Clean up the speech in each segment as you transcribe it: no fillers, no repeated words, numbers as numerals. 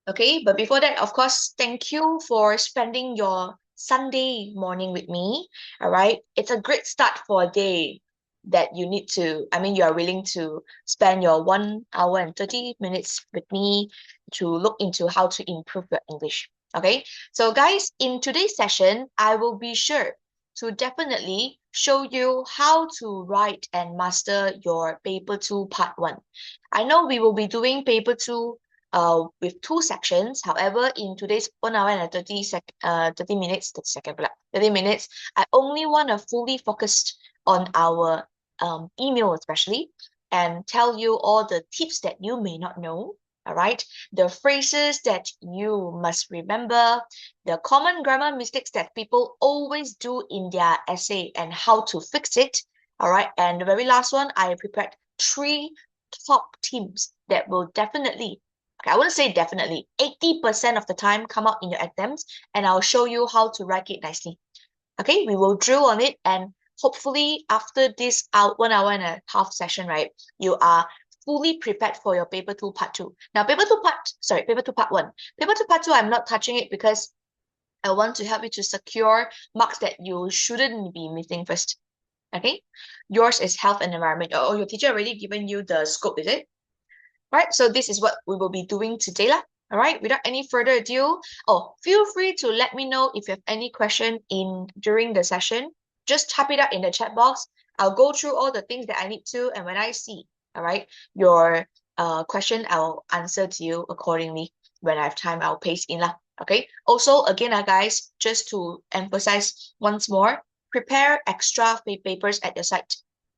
Okay, but before that, of course, thank you for spending your Sunday morning with me. All right, it's a great start for a day that you are willing to spend your 1 hour and 30 minutes with me to look into how to improve your English. Okay, so guys, in today's session, I will be sure to definitely show you how to write and master your paper 2 part 1. I know we will be doing paper 2 with 2 sections. However, in today's 1 hour and 30 minutes, 30 minutes, I only want to fully focus on our email especially and tell you all the tips that you may not know. All right, the phrases that you must remember, the common grammar mistakes that people always do in their essay and how to fix it. All right, and the very last one, I prepared 3 top teams that will definitely, okay, I wouldn't say definitely, 80% of the time come out in your exams, and I'll show you how to write it nicely. Okay, we will drill on it, and hopefully after this 1 hour and a half session, right, you are fully prepared for your paper 2 part 2. Now, paper 2 part 1. Paper 2 part 2, I'm not touching it because I want to help you to secure marks that you shouldn't be missing first. Okay, yours is health and environment. Oh, your teacher already given you the scope, is it? Right, so this is what we will be doing today lah. All right, without any further ado, feel free to let me know if you have any question during the session. Just type it out in the chat box. I'll go through all the things that I need to, and when I see, all right, your question, I'll answer to you accordingly. When I have time, I'll paste in lah. Okay. Also, again, guys, just to emphasize once more, prepare extra papers at your site.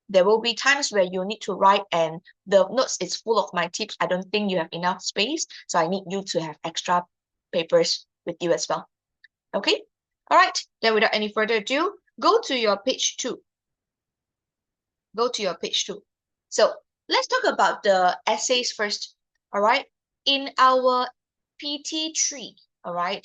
There will be times where you need to write and the notes is full of my tips. I don't think you have enough space, so I need you to have extra papers with you as well. Okay? All right. Then without any further ado, go to your page 2. Go to your page 2. So let's talk about the essays first. All right? In our PT3, all right,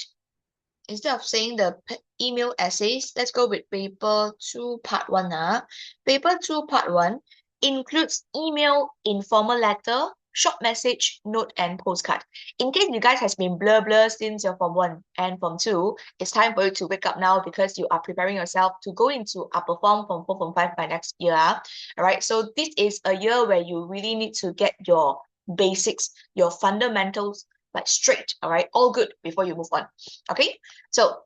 instead of saying the email essays, let's go with paper 2 part 1. Paper 2 part 1 includes email, informal letter, short message, note, and postcard. In case you guys has been blur since your form 1 and form 2, it's time for you to wake up now because you are preparing yourself to go into upper form 4, form 5 by next year. All right, so this is a year where you really need to get your basics, your fundamentals like straight, all right, all good before you move on. Okay, so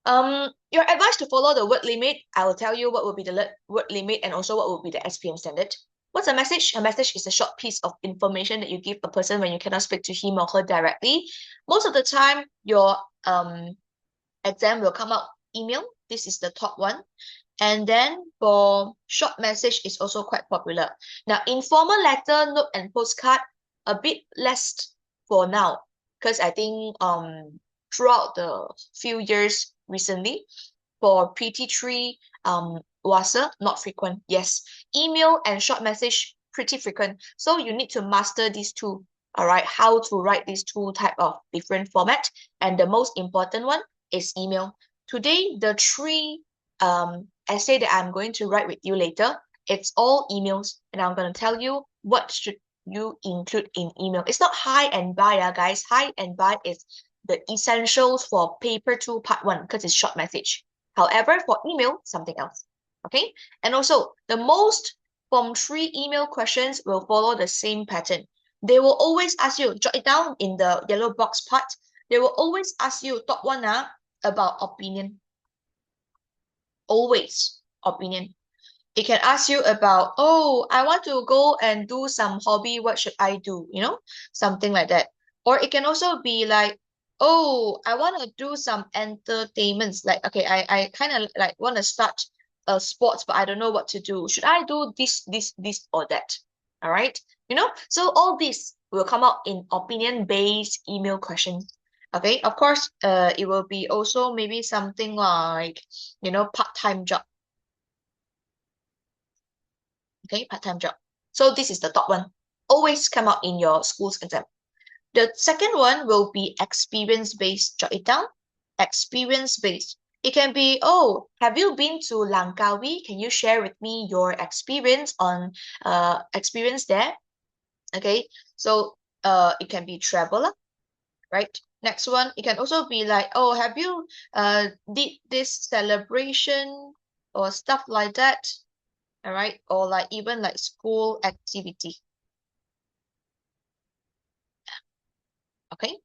you're advised to follow the word limit. I will tell you what will be the word limit and also what will be the SPM standard. What's a message? A message is a short piece of information that you give a person when you cannot speak to him or her directly. Most of the time, your exam will come out email. This is the top one. And then for short message is also quite popular. Now, informal letter, note, and postcard, a bit less for now. Because I think throughout the few years recently, for PT3, WASA, not frequent. Yes. Email and short message, pretty frequent. So you need to master these two. All right, how to write these two type of different format. And the most important one is email. Today, the 3 essay that I'm going to write with you later, it's all emails, and I'm going to tell you what should you include in email. It's not hi and bye, guys. Hi and bye is the essentials for paper 2 part 1 because it's short message. However, for email, something else. Okay, and also the most form 3 email questions will follow the same pattern. They will always ask you, jot it down in the yellow box part. They will always ask you, top one, about opinion. Always opinion. It can ask you about, oh, I want to go and do some hobby. What should I do? You know, something like that. Or it can also be like, oh, I want to do some entertainments. Like, okay, I kind of like want to start a sports, but I don't know what to do. Should I do this, or that? All right. You know, so all this will come out in opinion-based email questions. Okay, of course, it will be also maybe something like, part-time job. Okay, part-time job. So this is the top one. Always come out in your school's exam. The second one will be experience-based. Jot it down. Experience-based. It can be, oh, have you been to Langkawi? Can you share with me your experience there? Okay, so it can be travel, right? Next one, it can also be like, oh, have you did this celebration or stuff like that, all right? Or like even like school activity, okay?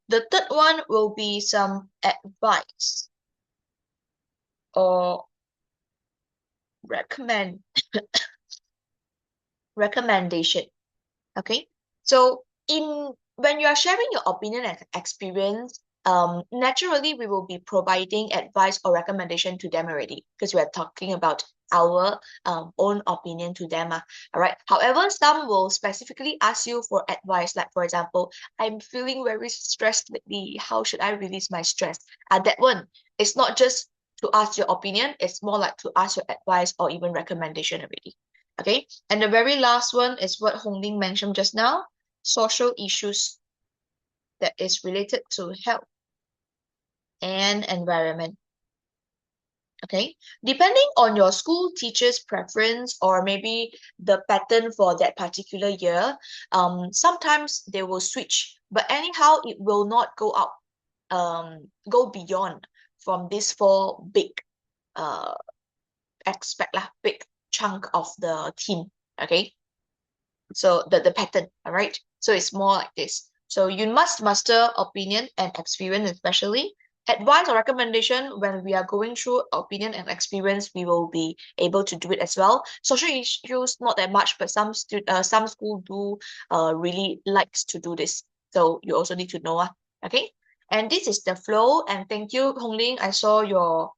The third one will be some advice or recommend recommendation. Okay, so in when you are sharing your opinion and experience, naturally we will be providing advice or recommendation to them already because we are talking about our own opinion to them. All right. However, some will specifically ask you for advice, like for example, I'm feeling very stressed lately. How should I release my stress? That one, it's not just to ask your opinion, it's more like to ask your advice or even recommendation already. Okay, and the very last one is what Hong Ling mentioned just now, social issues that is related to health and environment. Okay, depending on your school teacher's preference or maybe the pattern for that particular year, sometimes they will switch, but anyhow, it will not go out, go beyond from these four big uh aspect lah, big chunk of the team. Okay, so the pattern, all right? So it's more like this. So you must master opinion and experience, especially advice or recommendation. When we are going through opinion and experience, we will be able to do it as well. Social issues, not that much, but some school do really likes to do this. So you also need to know. Okay. And this is the flow. And thank you, Hong Ling. I saw your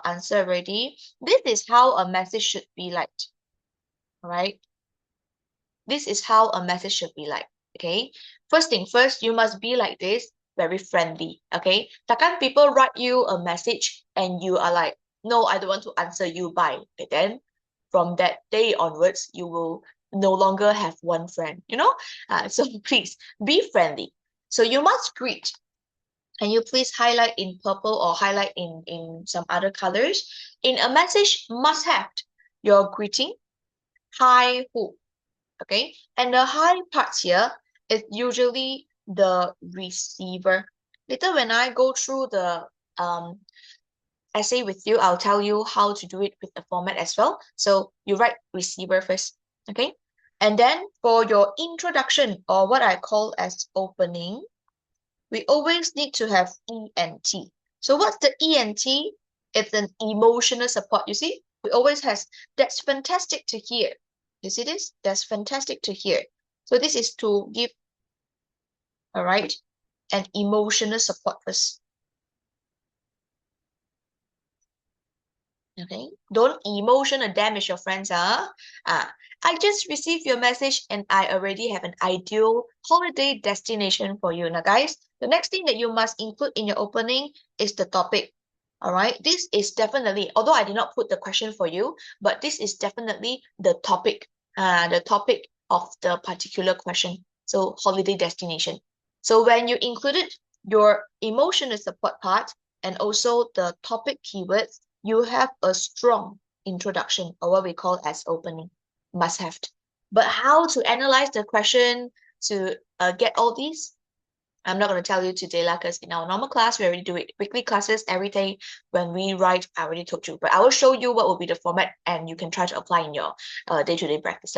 answer already. This is how a message should be like. All right. This is how a message should be like, okay? First thing first, you must be like this, very friendly, okay? Takkan people write you a message and you are like, no, I don't want to answer you, bye. Okay, then from that day onwards, you will no longer have one friend, you know? So please be friendly. So you must greet. And you please highlight in purple or highlight in some other colors. In a message, must have your greeting, hi, who, okay? And the high parts here is usually the receiver. Later when I go through the essay with you, I'll tell you how to do it with the format as well. So you write receiver first, okay? And then for your introduction or what I call as opening, we always need to have E and T. So what's the E and T? It's an emotional support. You see, we always has, that's fantastic to hear. You see this? That's fantastic to hear. So this is to give, all right, an emotional support first. Okay, don't emotional damage your friends. I just received your message and I already have an ideal holiday destination for you. Now, guys, the next thing that you must include in your opening is the topic. All right, this is definitely, although I did not put the question for you, but this is definitely the topic of the particular question. So holiday destination. So when you included your emotional support part and also the topic keywords, you have a strong introduction or what we call as opening, must have. But how to analyze the question to get all these? I'm not going to tell you today, because in our normal class, we already do it. Weekly classes, every day when we write, I already told you. But I will show you what will be the format and you can try to apply in your day-to-day practice.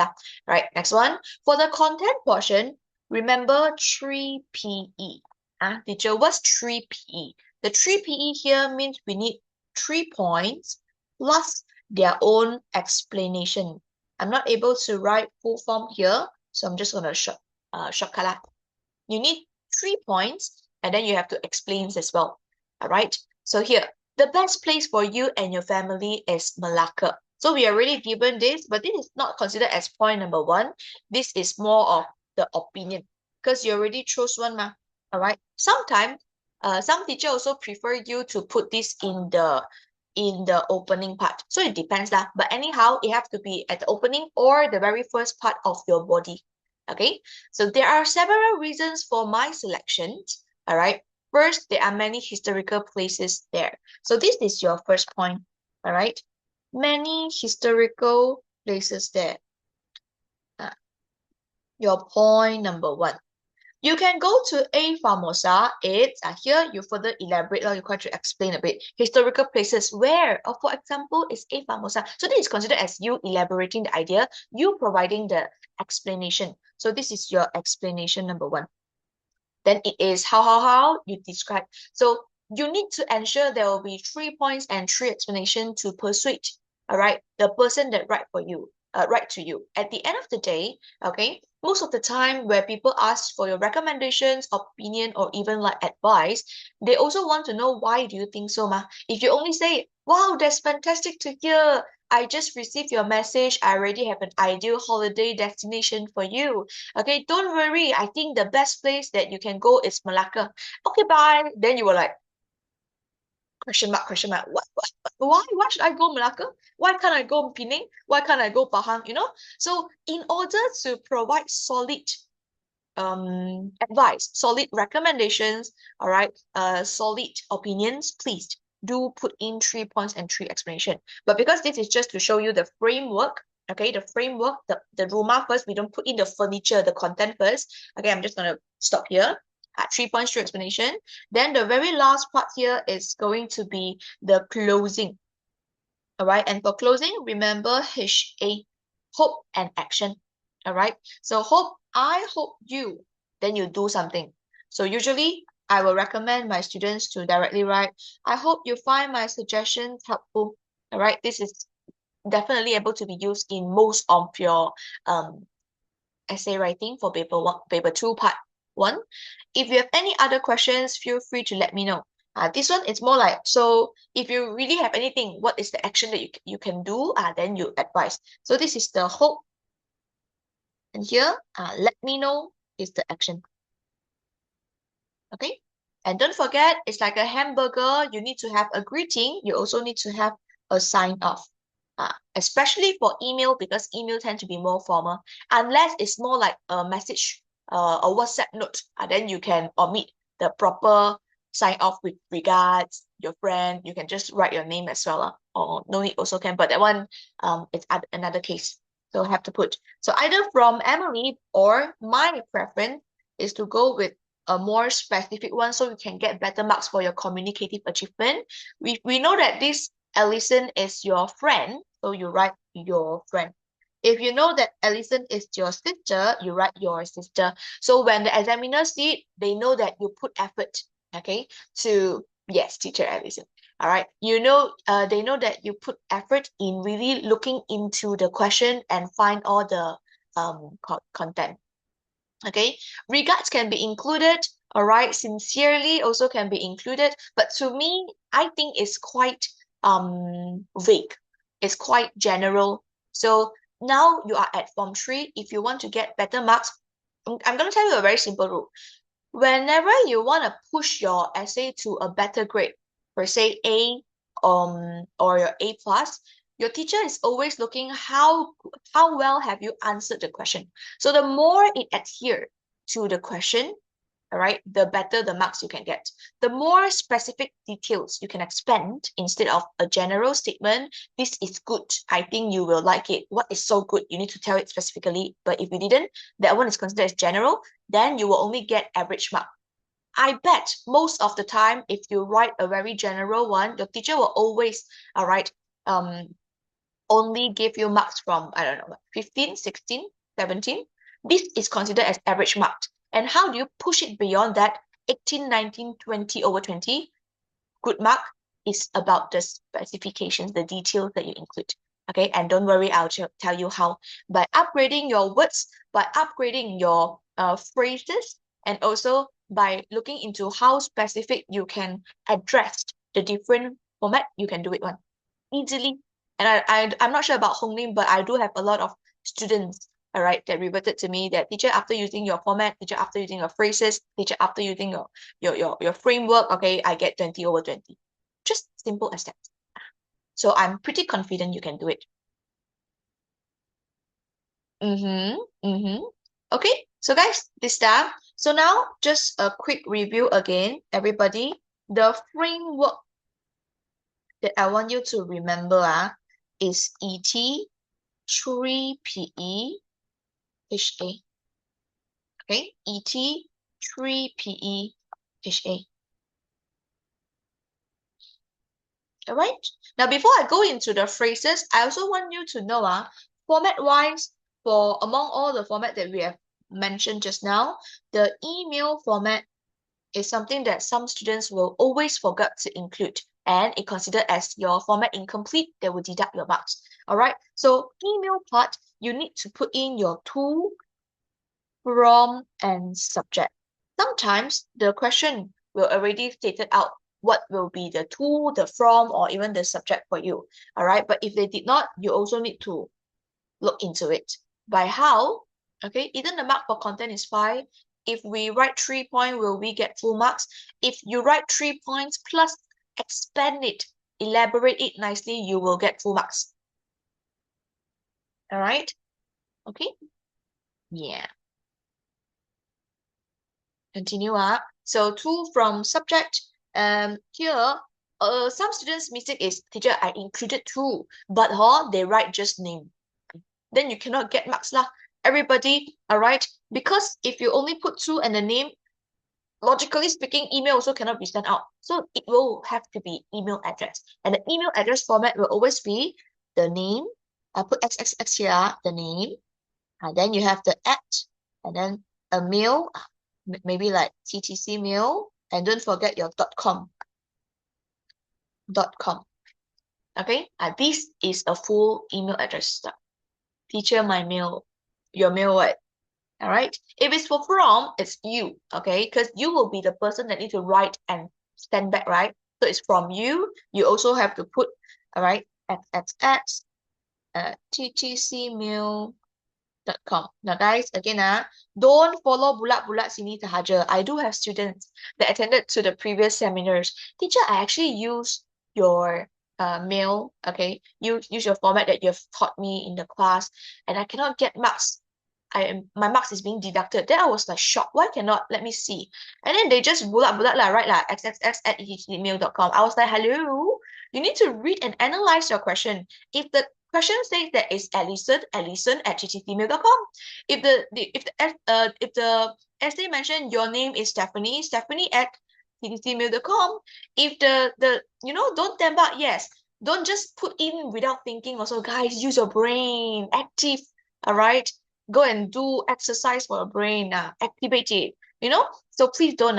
Right, next one. For the content portion, remember 3 PE. Teacher, what's 3 PE? The 3 PE here means we need 3 points plus their own explanation. I'm not able to write full form here, so I'm just going to shortcut. You need 3 points, and then you have to explain as well. All right. So here, the best place for you and your family is Malacca. So we are already given this, but this is not considered as point number 1. This is more of the opinion because you already chose one, ma. All right. Sometimes, some teacher also prefer you to put this in the opening part. So it depends lah. But anyhow, it have to be at the opening or the very first part of your body. Okay, so there are several reasons for my selections. All right, first, there are many historical places there. So this is your first point. All right, many historical places there. Your point number 1. You can go to A Famosa. It's here you further elaborate, you try to explain a bit. Historical places where, for example, is A Famosa. So this is considered as you elaborating the idea, you providing the explanation. So this is your explanation number one. Then it is how you describe. So you need to ensure there will be 3 points and 3 explanation to persuade, all right, the person that write to you. At the end of the day, okay, most of the time where people ask for your recommendations, opinion, or even like advice, they also want to know why do you think so, ma? If you only say, wow, that's fantastic to hear, I just received your message, I already have an ideal holiday destination for you. Okay, don't worry. I think the best place that you can go is Malacca. Okay, bye. Then you were like, question mark, question mark. Why? Why should I go Malacca? Why can't I go Penang? Why can't I go Pahang? You know? So in order to provide solid advice, solid recommendations, all right, solid opinions, please do put in 3 points and 3 explanation. But because this is just to show you the framework, okay, the framework, the rumah first, we don't put in the furniture, the content first. Okay, I'm just gonna stop here at 3 points, 3 explanation. Then the very last part here is going to be the closing. All right, and for closing, remember HA, hope and action. All right, so I hope you, then you do something. So usually I will recommend my students to directly write, I hope you find my suggestions helpful. All right, this is definitely able to be used in most of your essay writing for paper 1, paper 2, part 1. If you have any other questions, feel free to let me know. This one is more like, so if you really have anything, what is the action that you can do? Then you advise. So this is the hope. And here, let me know is the action. Okay? And don't forget, it's like a hamburger. You need to have a greeting. You also need to have a sign off. Especially for email, because email tend to be more formal. Unless it's more like a message, a WhatsApp note, then you can omit the proper sign off with regards, your friend. You can just write your name as well, or no need also can. But that one, it's another case. So have to put. So either from Emily or my preference is to go with a more specific one so you can get better marks for your communicative achievement. We know that this Allison is your friend, so you write your friend. If you know that Allison is your sister, you write your sister. So when the examiners see it, they know that you put effort, okay, to, yes, teacher Allison. All right, you know, they know that you put effort in really looking into the question and find all the content. Okay, regards can be included, all right, sincerely also can be included, but to me, I think it's quite vague. It's quite general. So now you are at Form 3. If you want to get better marks, I'm going to tell you a very simple rule. Whenever you want to push your essay to a better grade, per se A or your A plus, your teacher is always looking how well have you answered the question. So the more it adheres to the question, all right, the better the marks you can get. The more specific details you can expand instead of a general statement, this is good, I think you will like it. What is so good? You need to tell it specifically. But if you didn't, that one is considered as general, then you will only get average mark. I bet most of the time, if you write a very general one, your teacher will always, all right, only give you marks from, I don't know, 15, 16, 17. This is considered as average mark. And how do you push it beyond that? 18, 19, 20 over 20. Good mark is about the specifications, the details that you include. Okay, and don't worry, I'll tell you how. By upgrading your words, by upgrading your phrases, and also by looking into how specific you can address the different format, you can do it one easily. And I'm not sure about Hong Lim, but I do have a lot of students, all right, that reverted to me that teacher, after using your format, teacher, after using your phrases, teacher, after using your framework, okay, I get 20 over 20. Just simple as that. So I'm pretty confident you can do it. Okay, so guys, this stuff. So now just a quick review again, everybody. The framework that I want you to remember is ET, 3 PE, HA. Okay, ET, 3 PE HA. All right. Now, before I go into the phrases, I also want you to know, format-wise, for among all the format that we have mentioned just now, the email format is something that some students will always forget to include, and it considered as your format incomplete, they will deduct your marks. All right. So email part, you need to put in your to, from, and subject. Sometimes the question will already stated out what will be the to, the from, or even the subject for you. All right. But if they did not, you also need to look into it. By how? Okay. Either the mark for content is 5. If we write 3 points, will we get full marks? If you write 3 points plus expand it, elaborate it nicely, you will get full marks. All right. Okay. Yeah. Continue. So to, from, subject. Here, some students' mistake is, teacher, I included to, but they write just name. Then you cannot get marks lah. Everybody, all right? Because if you only put to and the name, logically speaking, email also cannot be sent out. So it will have to be email address. And the email address format will always be the name. I put XXX here, the name. And then you have the @ and then a mail, maybe like TTC mail, and don't forget your .com. Okay, this is a full email address. Teacher, my mail, your mail, what? All right. If it's for from, it's you. Okay, because you will be the person that need to write and send back, right? So it's from you. You also have to put, all right, XXX, ttcmail.com. Now, guys, again, don't follow bulat-bulat sini sahaja. I do have students that attended to the previous seminars. Teacher, I actually use your mail, okay? Use your format that you've taught me in the class, and I cannot get marks. My marks is being deducted. Then I was like shocked. Why cannot? Let me see. And then they just bulat-bulat lah, right? Like xxx@ttcmail.com. I was like, hello, you need to read and analyze your question. If the question says that it's Allison@ttcmail.com. If the essay mentioned your name is Stephanie@ttcmail.com. If the don't tembak, yes. Don't just put in without thinking. Also, guys, use your brain. Active. All right. Go and do exercise for your brain. Activate it. So please don't.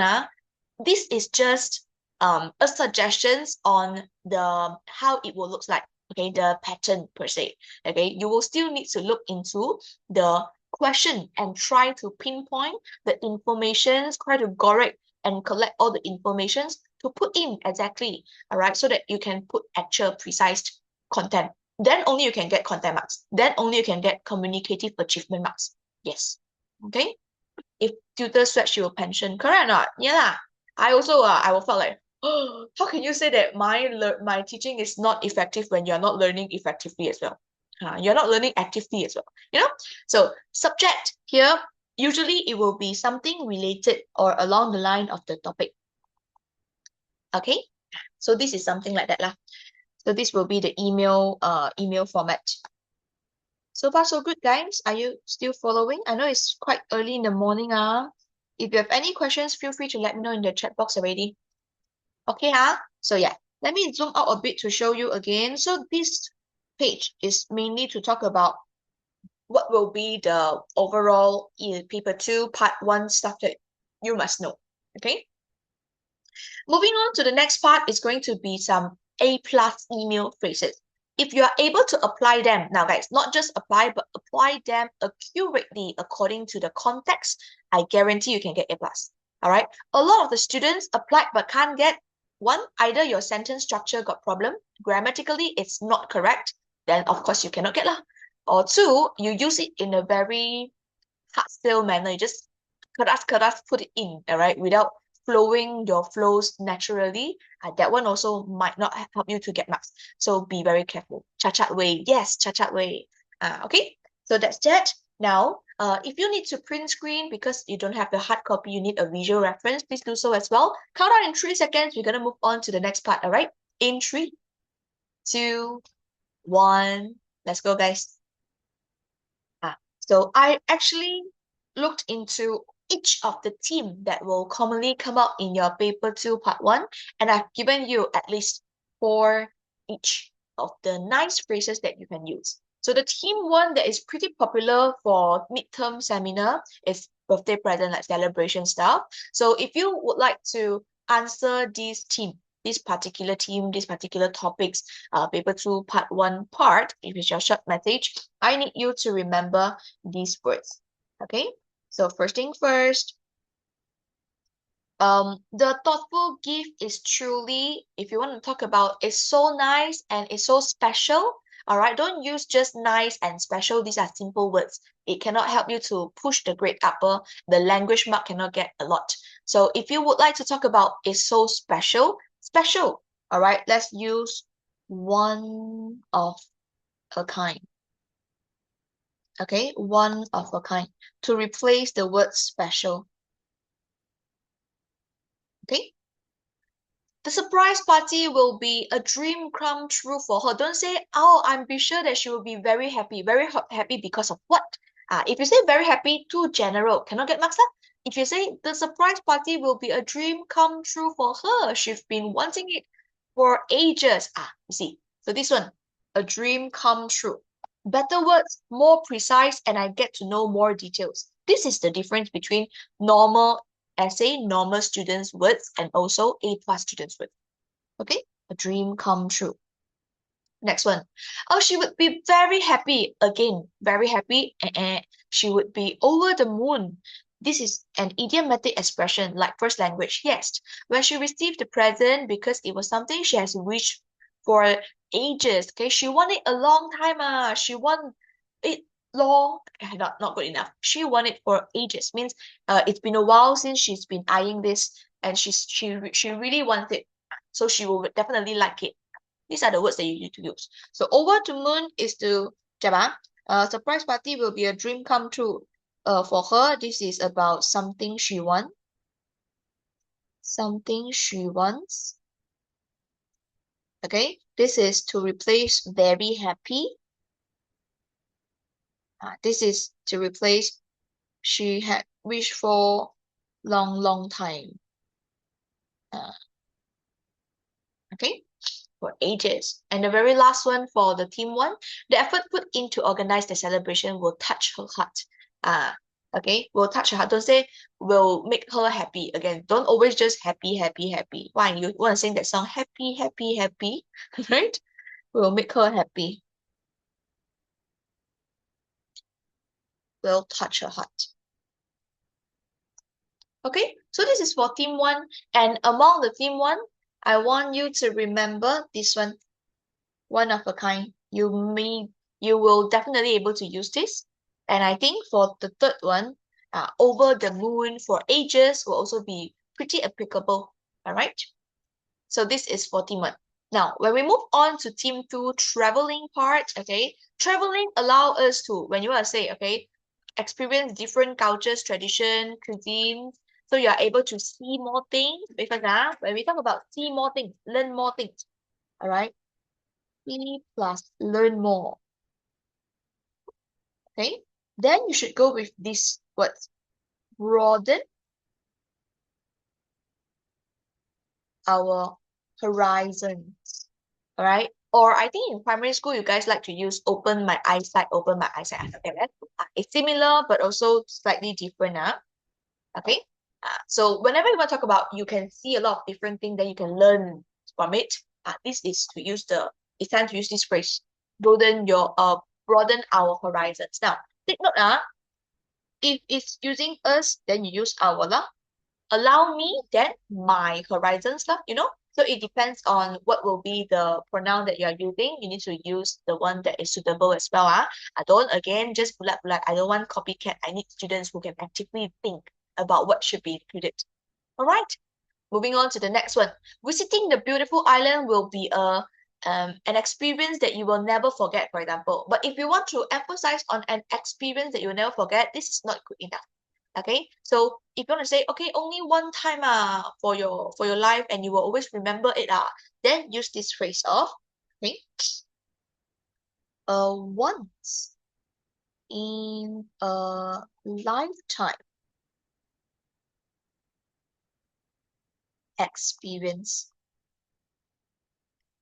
This is just a suggestions on the how it will look like. Okay, the pattern per se. Okay, you will still need to look into the question and try to pinpoint the informations, try to correct and collect all the informations to put in exactly, all right, so that you can put actual precise content. Then only you can get content marks. Then only you can get communicative achievement marks. Yes. Okay. If tutor sweat, you will pension. Correct or not? Yeah. I also I will felt like, oh, how can you say that my teaching is not effective when you're not learning effectively as well? You're not learning actively as well. So subject here, usually it will be something related or along the line of the topic. Okay. So this is something like that lah. So this will be the email format. So far, so good, guys. Are you still following? I know it's quite early in the morning. If you have any questions, feel free to let me know in the chat box already. Okay, so yeah, let me zoom out a bit to show you again. So this page is mainly to talk about what will be the overall paper 2 part 1 stuff that you must know. Okay. Moving on to the next part is going to be some A+ email phrases. If you are able to apply them, now guys, not just apply, but apply them accurately according to the context, I guarantee you can get A+. All right. A lot of the students applied but can't get one. Either your sentence structure got problem, grammatically it's not correct, then of course you cannot get lah. Or 2, you use it in a very hard sell manner. You just keras put it in, all right, without flowing your flows naturally. That one also might not help you to get marks. So be very careful. Chachat way. Yes, chachat way. Okay, so that's that. Now, if you need to print screen because you don't have the hard copy, you need a visual reference, please do so as well. Count out in 3 seconds. We're going to move on to the next part, all right? In 3, 2, 1. Let's go, guys. So I actually looked into each of the theme that will commonly come out in your paper 2 part 1, and I've given you at least 4 each of the nice phrases that you can use. So the theme one that is pretty popular for midterm seminar is birthday present, like celebration stuff. So if you would like to answer this theme, this particular theme, these particular topics, paper 2 part 1 part, if it's your short message, I need you to remember these words. Okay, so first thing first, the thoughtful gift is truly, if you want to talk about, it's so nice and it's so special. All right, don't use just nice and special. These are simple words. It cannot help you to push the grade upper. The language mark cannot get a lot. So if you would like to talk about it's so special, special. All right, let's use one of a kind. Okay, one of a kind to replace the word special. Okay. The surprise party will be a dream come true for her. Don't say, oh, I'm be sure that she will be very happy. Very happy because of what? If you say very happy, too general, cannot get marks up. If you say the surprise party will be a dream come true for her, she's been wanting it for ages. You see. So this one, a dream come true. Better words, more precise, and I get to know more details. This is the difference between normal essay, normal students' words, and also A+ students' words. Okay, a dream come true. Next one. Oh, she would be very happy. Again, very happy. She would be over the moon. This is an idiomatic expression like first language. Yes, when she received the present because it was something she has wished for ages. Okay, she wanted a long time. She want it long. Not good enough. She wanted for ages. Means it's been a while since she's been eyeing this, and she really wants it. So she will definitely like it. These are the words that you need to use. So over to moon is to surprise party will be a dream come true. For her, this is about something she wants. Something she wants. Okay, this is to replace very happy. This is to replace she had wished for long time. Okay, for ages. And the very last one for the team one, the effort put in to organize the celebration will touch her heart. Okay, will touch her heart. Don't say will make her happy. Again, don't always just happy. Why? You want to sing that song, happy, right? Will make her happy. Will touch her heart. Okay, so this is for team one. And among the team one, I want you to remember this one of a kind. You will definitely able to use this. And I think for the third one, over the moon for ages will also be pretty applicable. All right. So this is for team one. Now, when we move on to team two, traveling part, okay, traveling allow us to, when you want to say, okay, experience different cultures, tradition, cuisine, so you are able to see more things. Because when we talk about see more things, learn more things, all right, see plus learn more, okay, then you should go with this words, broaden our horizons. All right. Or I think in primary school, you guys like to use open my eyesight, open my eyesight. Okay, right? It's similar, but also slightly different. Okay. So whenever you want to talk about, you can see a lot of different things that you can learn from it. This is to use it's time to use this phrase, broaden our horizons. Now, take note, if it's using us, then you use our lah. Allow me, then my horizons lah, So it depends on what will be the pronoun that you are using. You need to use the one that is suitable as well. I don't, again, just bulat-bulat. I don't want copycat. I need students who can actively think about what should be included. All right, moving on to the next one. Visiting the beautiful island will be an experience that you will never forget, for example. But if you want to emphasize on an experience that you will never forget, this is not good enough. Okay, so if you want to say, okay, only one time for your life and you will always remember it, then use this phrase of, okay, once in a lifetime. experience.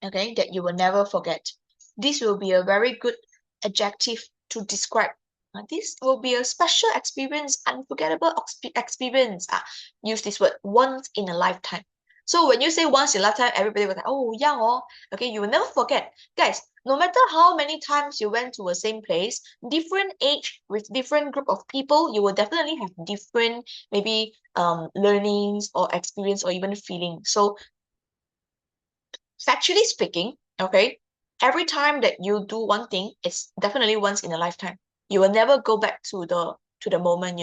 Okay, that you will never forget. This will be a very good adjective to describe. This will be a special experience, unforgettable experience. Use this word, once in a lifetime. So when you say once in a lifetime, everybody will say, oh, yeah, oh. Okay, you will never forget. Guys, no matter how many times you went to the same place, different age with different group of people, you will definitely have different maybe learnings or experience or even feeling. So factually speaking, okay, every time that you do one thing, it's definitely once in a lifetime. You will never go back to the moment,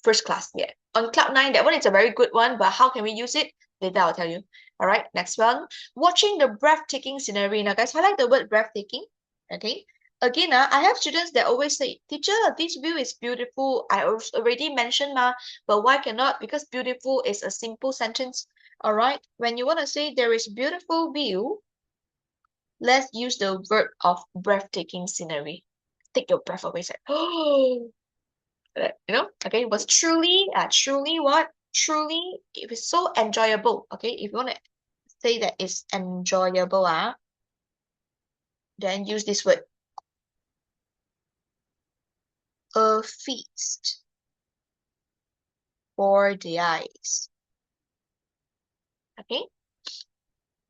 first class. Yeah. On cloud nine, that one is a very good one, but how can we use it? Later I'll tell you. All right, next one. Watching the breathtaking scenery. Now, guys, highlight the word breathtaking. Okay. Again, I have students that always say, teacher, this view is beautiful. I already mentioned, but why cannot? Because beautiful is a simple sentence. All right. When you want to say there is beautiful view, let's use the verb of breathtaking scenery. Take your breath away. Say, oh, okay, was truly what? Truly, it was so enjoyable. Okay, if you want to say that it's enjoyable, then use this word. A feast for the eyes. Okay.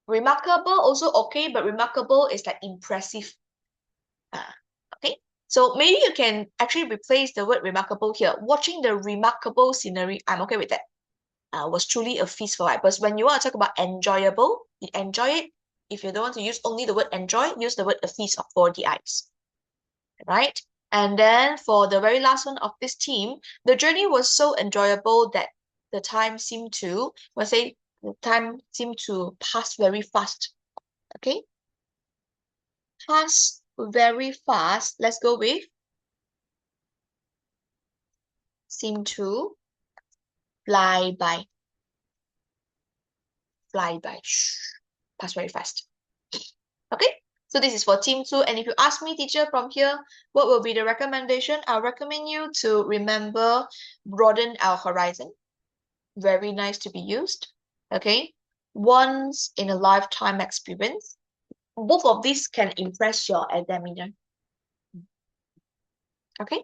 Remarkable also okay, but remarkable is like impressive. Okay. So maybe you can actually replace the word remarkable here. Watching the remarkable scenery, I'm okay with that. Was truly a feast for life. But when you want to talk about enjoyable, you enjoy it. If you don't want to use only the word enjoy, use the word a feast for the eyes. Right? And then for the very last one of this team, the journey was so enjoyable that the time seemed to, the time seemed to pass very fast. Okay? Pass very fast. Let's go with seem to fly by. Fly by. Pass very fast. Okay? So this is for team 2. And if you ask me, teacher, from here, what will be the recommendation? I'll recommend you to remember, broaden our horizon. Very nice to be used. Okay? Once in a lifetime experience. Both of these can impress your examiner. Okay?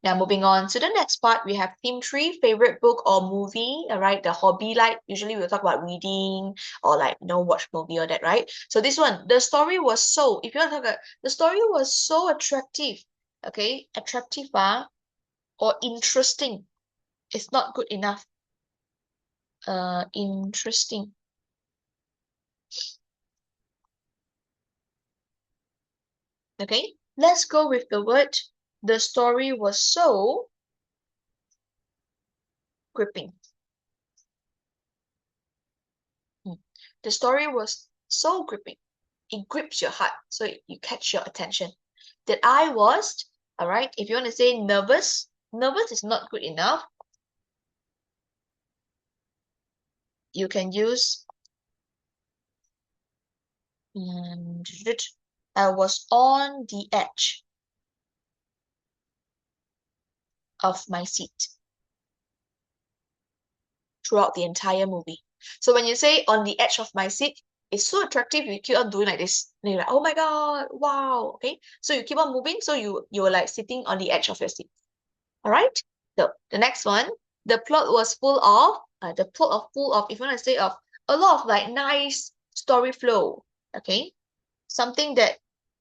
Now, moving on to the next part, we have theme 3, favorite book or movie, all right? The hobby, like, usually we'll talk about reading or like, watch movie or that, right? So this one, the story was so, if you want to talk about, the story was so attractive, okay? Attractive, or interesting. It's not good enough. Interesting. Okay? Let's go with the word, the story was so gripping. The story was so gripping. It grips your heart, so you catch your attention. That I was, all right, if you want to say nervous, nervous is not good enough. You can use, I was on the edge of my seat throughout the entire movie. So when you say on the edge of my seat, it's so attractive, you keep on doing like this. And you're like, oh my God, wow. Okay. So you keep on moving, so you're like sitting on the edge of your seat. All right. So the next one, the plot was full of, if you want to say of a lot of like nice story flow. Okay. Something that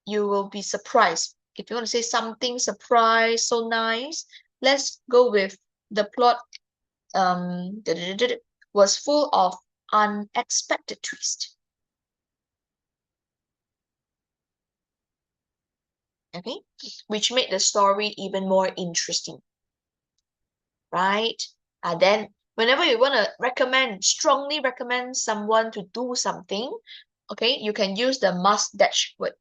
you will be surprised. If you want to say something surprise, so nice, let's go with the plot was full of unexpected twist. Okay, which made the story even more interesting. Right? Then whenever you want to strongly recommend someone to do something, okay, you can use the must dash word.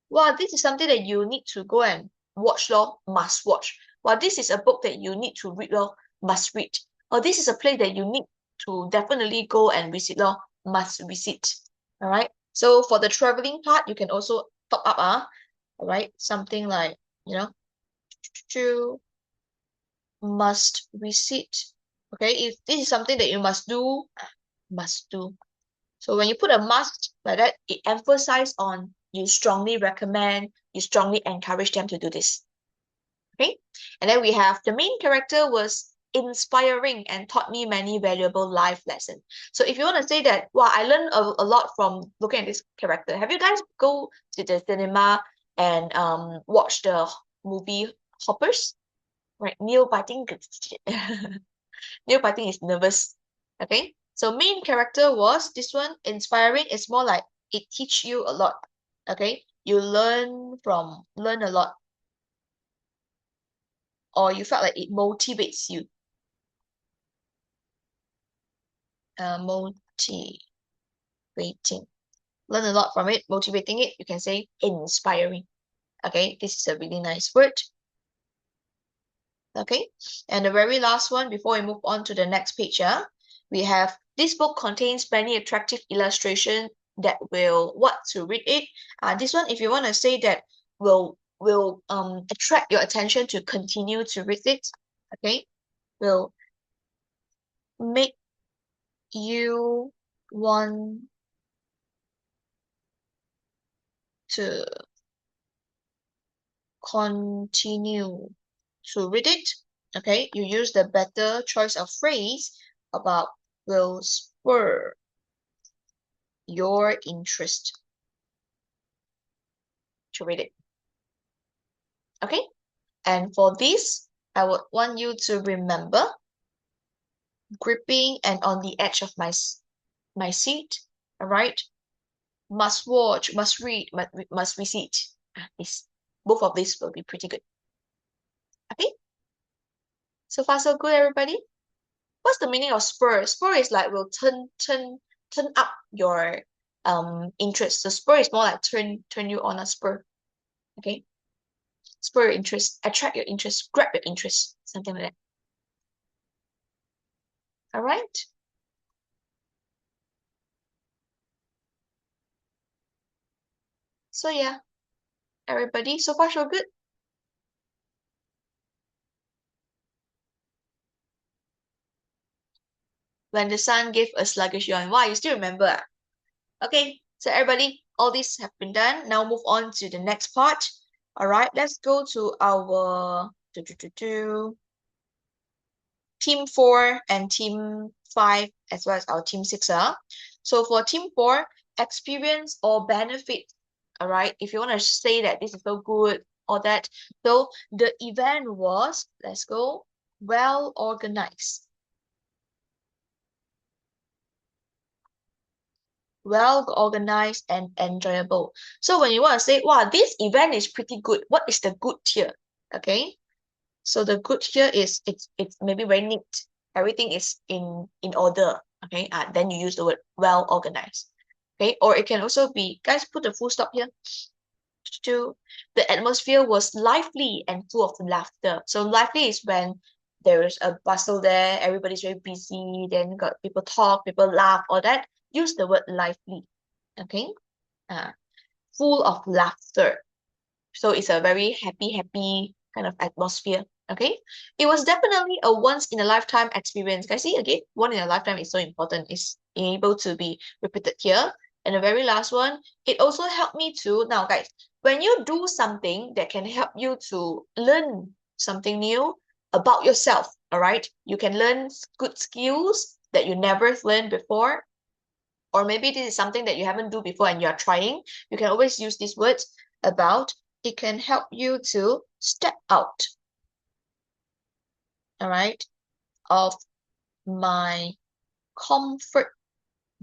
Wow, this is something that you need to go and watch lor, must watch. Wow, this is a book that you need to read lor, must read. Or this is a place that you need to definitely go and visit lor, must visit. All right. So for the traveling part, you can also top up, all right, something like, you must visit. Okay, if this is something that you must do, must do. So when you put a must like that, it emphasizes on you strongly recommend, you strongly encourage them to do this. Okay, and then we have the main character was inspiring and taught me many valuable life lessons. So if you want to say that, wow, I learned a lot from looking at this character. Have you guys go to the cinema and watch the movie Hoppers? Right, Neil biting. Neil biting is nervous. Okay, so main character was this one. Inspiring is more like it teach you a lot. Okay, you learn a lot, or you felt like it motivates you. Motivating. Learn a lot from it, motivating it. You can say inspiring. Okay, this is a really nice word. Okay, and the very last one before we move on to the next page, we have this book contains many attractive illustrations that will what to read it. This one, if you want to say that will attract your attention to continue to read it. Okay, will make you want to continue to read it. Okay, you use the better choice of phrase about will spur your interest to read it. Okay, and for this, I would want you to remember gripping and on the edge of my seat. All right, must watch, must read, must visit. This both of these will be pretty good. Okay, so far so good, everybody. What's the meaning of spur? Spur is like will turn up your interest. So spur is more like turn you on a spur. Okay, spur your interest, attract your interest, grab your interest, something like that. All right. So yeah, everybody, so far so good. When the sun gave a sluggish yawn. Wow, you still remember? Okay, so everybody, all these have been done. Now move on to the next part. All right, let's go to our team 4 and team 5 as well as our team 6. So for team 4, experience or benefit. All right, if you want to say that this is so good or that. So the event was, let's go, well organized. Well organized and enjoyable. So when you want to say, wow, this event is pretty good, what is the good here? Okay, so the good here is it's maybe very neat. Everything is in order. Okay, then you use the word well organized. Okay, or it can also be, guys, put a full stop here. The atmosphere was lively and full of laughter. So lively is when there is a bustle there, everybody's very busy, then got people talk, people laugh, all that. Use the word lively. Okay, full of laughter. So it's a very happy kind of atmosphere. Okay, it was definitely a once in a lifetime experience. Guys, see again, one in a lifetime is so important. It's able to be repeated here. And the very last one, it also helped me to, now guys, when you do something that can help you to learn something new about yourself, all right, you can learn good skills that you never learned before, or maybe this is something that you haven't do before and you're trying, you can always use these words about it can help you to step out, all right, of my comfort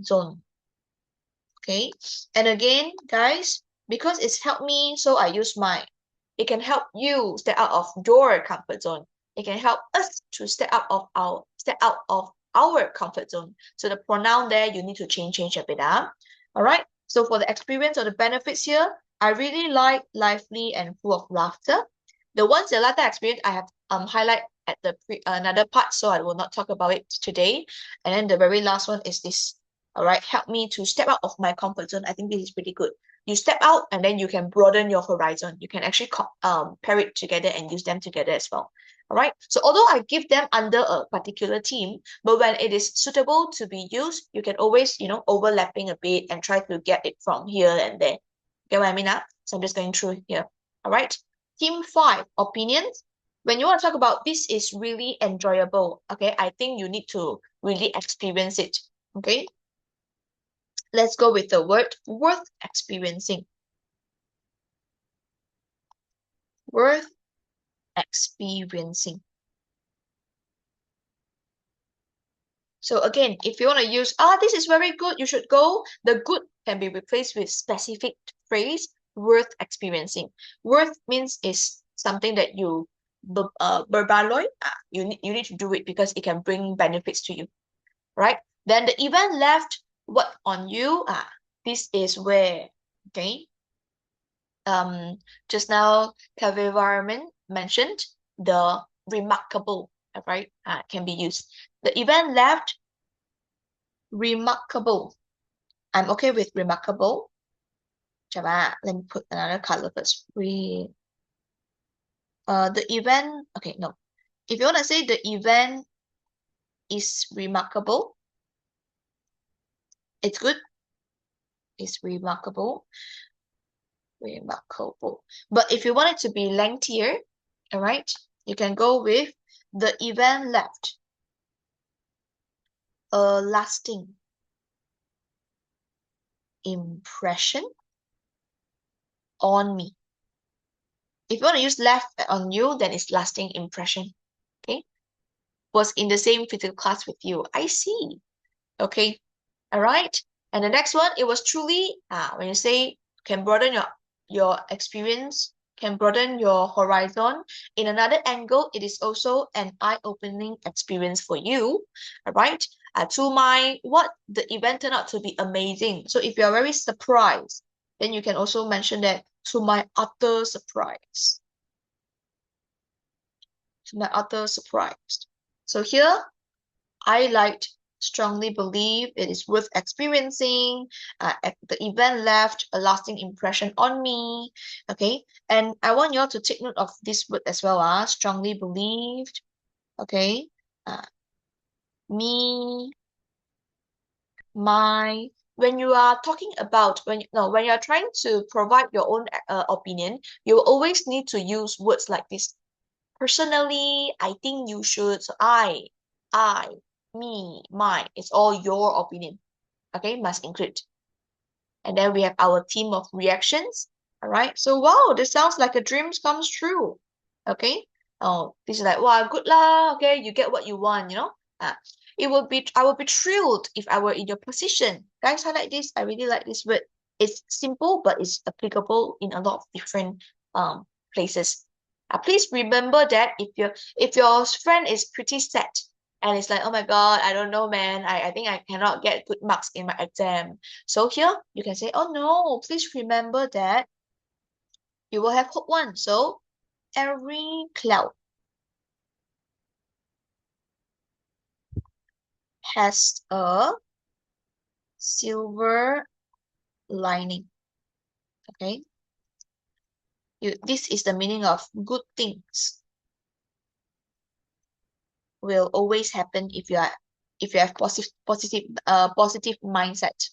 zone. Okay, and again, guys, because it's helped me, so I use my. It can help you step out of your comfort zone. It can help us to step out of our comfort zone. So the pronoun there, you need to change a bit. All right. So for the experience or the benefits here, I really like lively and full of laughter. The ones the latter experience, I have highlight at the another part, so I will not talk about it today. And then the very last one is this. All right, help me to step out of my comfort zone. I think this is pretty good. You step out and then you can broaden your horizon. You can actually pair it together and use them together as well. All right. So although I give them under a particular team, but when it is suitable to be used, you can always, overlapping a bit and try to get it from here and there. Get what I mean now? So I'm just going through here. All right. Team 5, opinions. When you want to talk about this is really enjoyable, okay, I think you need to really experience it, okay? Let's go with the word worth experiencing. Worth experiencing. So again, if you want to use, this is very good, you should go, the good can be replaced with specific phrase, worth experiencing. Worth means is something that you berbaloi, you need to do it because it can bring benefits to you, right? Then the event left what on you? This is where, okay? Just now, Kavivarman mentioned the remarkable, right? Can be used. The event left remarkable. I'm okay with remarkable. Let me put another color first. The event, okay, no. If you want to say the event is remarkable, it's good. It's remarkable. Remarkable. But if you want it to be lengthier, all right, you can go with the event left a lasting impression on me. If you want to use left on you, then it's lasting impression. Okay. Was in the same physical class with you. I see. Okay. All right. And the next one, it was truly, when you say can broaden your experience, can broaden your horizon. In another angle, it is also an eye-opening experience for you. All right. The event turned out to be amazing. So if you're very surprised, then you can also mention that to my utter surprise. To my utter surprise. So here, I strongly believe it is worth experiencing. The event left a lasting impression on me. Okay, and I want you all to take note of this word as well. Strongly believed. Okay, me, my. When you are talking about when you are trying to provide your own opinion, you will always need to use words like this. Personally, I think you should. So I, me, my. It's all your opinion. Okay, must include. And then we have our team of reactions. All right. So wow, this sounds like a dream comes true. Okay. Oh, this is like wow, good lah. Okay, you get what you want. I will be thrilled if I were in your position. Guys, I like this. I really like this word. It's simple, but it's applicable in a lot of different places. Please remember that if your friend is pretty sad and it's like, oh my God, I don't know, man. I think I cannot get good marks in my exam. So here you can say, oh no, please remember that you will have hope one. So every cloud has a silver lining. Okay. This is the meaning of good things will always happen if you have positive mindset.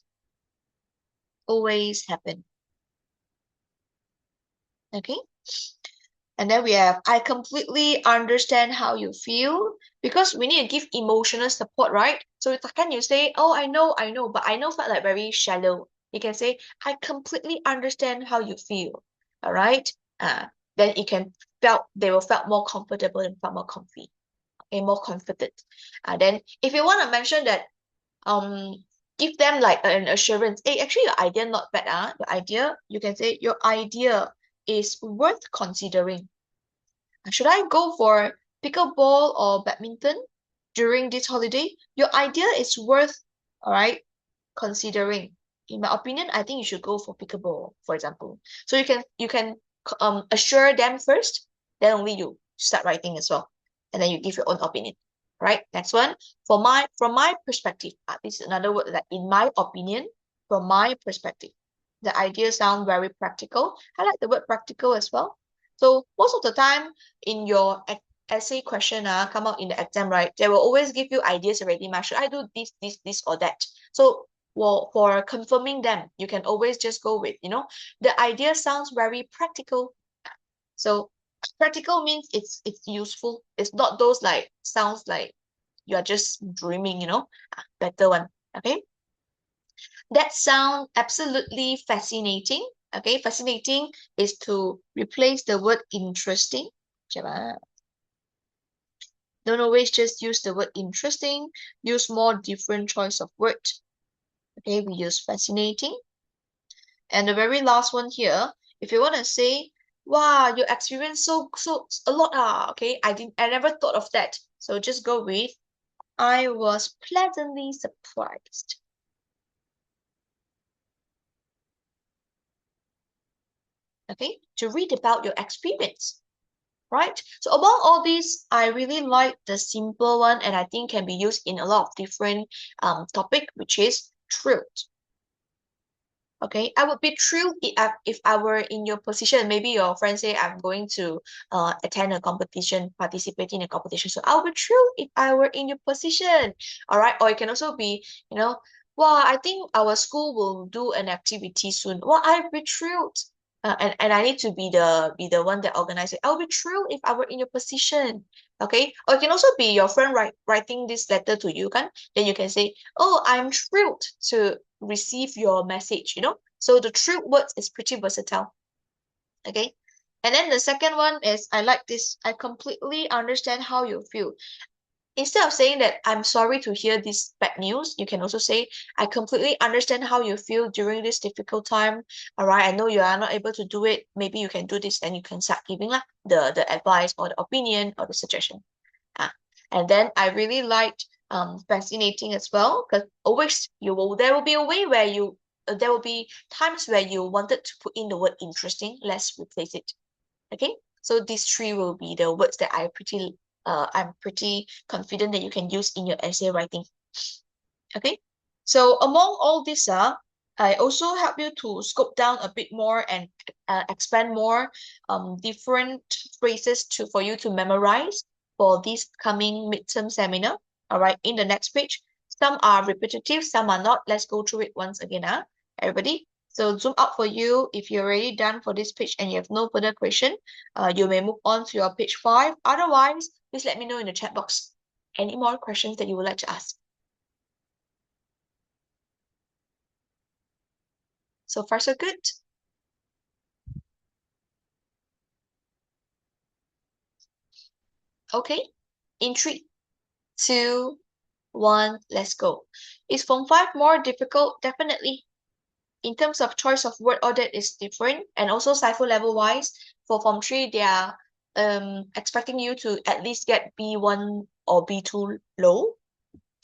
Always happen. Okay. And then we have, I completely understand how you feel because we need to give emotional support, right? So can you say, oh, I know, but I know felt like very shallow. You can say, I completely understand how you feel. All right. Then they will felt more comfortable and felt more comfy, okay, more confident. Then if you want to mention that, give them like an assurance. Hey, actually your idea not bad. Your idea, you can say your idea is worth considering. Should I go for pickleball or badminton during this holiday? Your idea is worth, all right, considering. In my opinion, I think you should go for pickleball, for example. So you can assure them first, then only you start writing as well, and then you give your own opinion. Right? Next one. From my perspective, this is another word that in my opinion, from my perspective, the idea sound very practical. I like the word practical as well. So most of the time in your essay question come out in the exam, right? They will always give you ideas already. Should I do this, or that? So well, for confirming them, you can always just go with, the idea sounds very practical. So practical means it's useful. It's not those like sounds like you are just dreaming, better one. Okay. That sound absolutely fascinating. Okay, fascinating is to replace the word interesting. Don't always just use the word interesting. Use more different choice of word. Okay, we use fascinating. And the very last one here, if you want to say, wow, you experienced so a lot. Okay, I never thought of that. So just go with, I was pleasantly surprised. Okay, to read about your experience, right? So among all these, I really like the simple one, and I think can be used in a lot of different topic, which is thrilled. Okay, I would be thrilled if I were in your position. Maybe your friend say I'm going to attend a competition, participate in a competition. So I would be thrilled if I were in your position. All right, or it can also be, well, I think our school will do an activity soon. Well, I'd be thrilled. And I need to be the one that organizes it. I'll be thrilled if I were in your position. Okay. Or it can also be your friend writing this letter to you, kan? Then you can say, oh, I'm thrilled to receive your message. So the thrilled words is pretty versatile. Okay. And then the second one is, I like this. I completely understand how you feel. Instead of saying that I'm sorry to hear this bad news, you can also say, I completely understand how you feel during this difficult time. All right, I know you are not able to do it. Maybe you can do this, then you can start giving the advice or the opinion or the suggestion. And then I really liked fascinating as well, because always there will be a way where there will be times where you wanted to put in the word interesting. Let's replace it. Okay, so these three will be the words that I'm pretty confident that you can use in your essay writing. Okay, so among all these, I also help you to scope down a bit more and expand more different phrases for you to memorize for this coming midterm seminar. All right, in the next page, some are repetitive, some are not. Let's go through it once again, everybody. So zoom out for you. If you're already done for this page and you have no further question, you may move on to your page 5. Otherwise, please let me know in the chat box any more questions that you would like to ask. So far, so good. Okay, in 3, 2, 1, let's go. Is Form 5 more difficult? Definitely. In terms of choice of word order is different, and also cipher level wise, for Form 3, they are expecting you to at least get B1 or B2 low.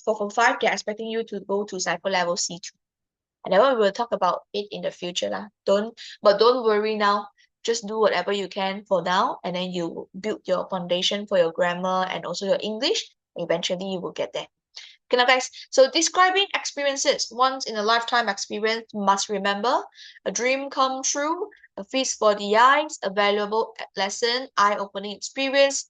For Form 5, they're expecting you to go to cipher level C2. And then we will talk about it in the future lah. Don't worry now. Just do whatever you can for now, and then you build your foundation for your grammar and also your English. Eventually, you will get there. Okay, now guys, so describing experiences, once in a lifetime experience, must remember, a dream come true, a feast for the eyes, a valuable lesson, eye-opening experience.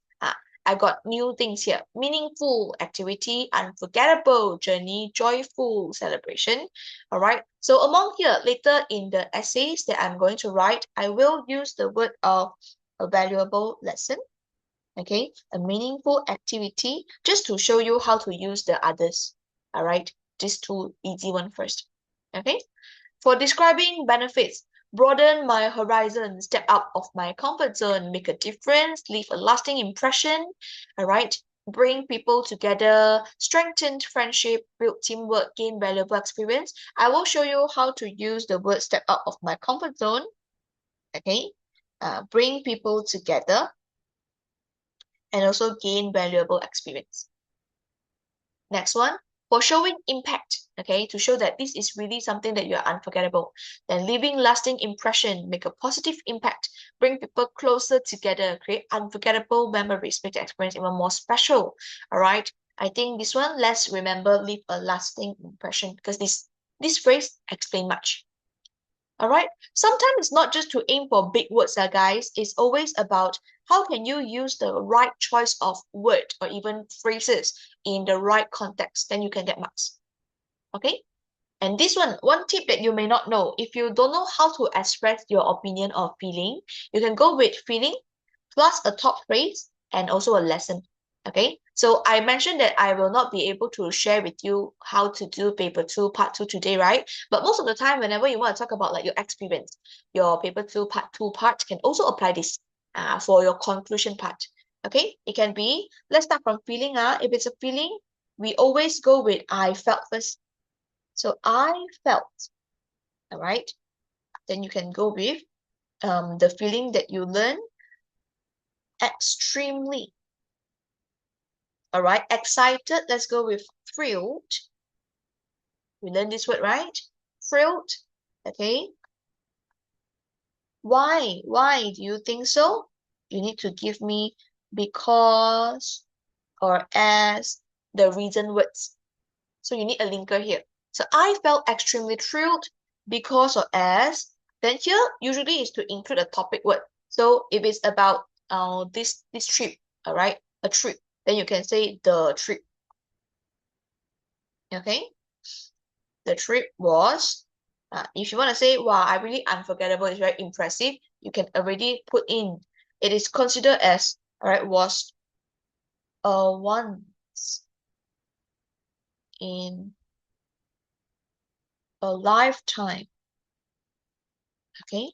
I got new things here. Meaningful activity, unforgettable journey, joyful celebration. All right. So among here, later in the essays that I'm going to write, I will use the word of a valuable lesson. Okay, a meaningful activity, just to show you how to use the others. All right, just two easy one first. Okay, for describing benefits, broaden my horizon, step out of my comfort zone, make a difference, leave a lasting impression. All right, bring people together, strengthen friendship, build teamwork, gain valuable experience. I will show you how to use the word step out of my comfort zone. Okay, bring people together, and also gain valuable experience. Next one, for showing impact, okay, to show that this is really something that you are unforgettable. Then leaving lasting impression, make a positive impact, bring people closer together, create unforgettable memories, make the experience even more special. All right, I think this one, let's remember, leave a lasting impression, because this phrase explain much. All right, sometimes it's not just to aim for big words, guys. It's always about how can you use the right choice of word or even phrases in the right context, then you can get marks. Okay? And this one tip that you may not know, if you don't know how to express your opinion or feeling, you can go with feeling plus a top phrase and also a lesson. Okay, so I mentioned that I will not be able to share with you how to do paper 2 part 2 today, right? But most of the time, whenever you want to talk about like your experience, your paper 2 part 2 part can also apply this for your conclusion part. Okay, it can be, let's start from feeling. If it's a feeling, we always go with I felt first. So I felt, all right? Then you can go with the feeling that you learn extremely. All right, excited, let's go with thrilled. We learned this word, right? Thrilled, okay? Why? Why do you think so? You need to give me because or as the reason words. So you need a linker here. So I felt extremely thrilled because or as. Then here, usually is to include a topic word. So if it's about this trip, all right, a trip, then you can say the trip. Okay, the trip was. If you want to say, wow, I really unforgettable, it's very impressive, you can already put in. It is considered as, all right, was once in a lifetime. Okay,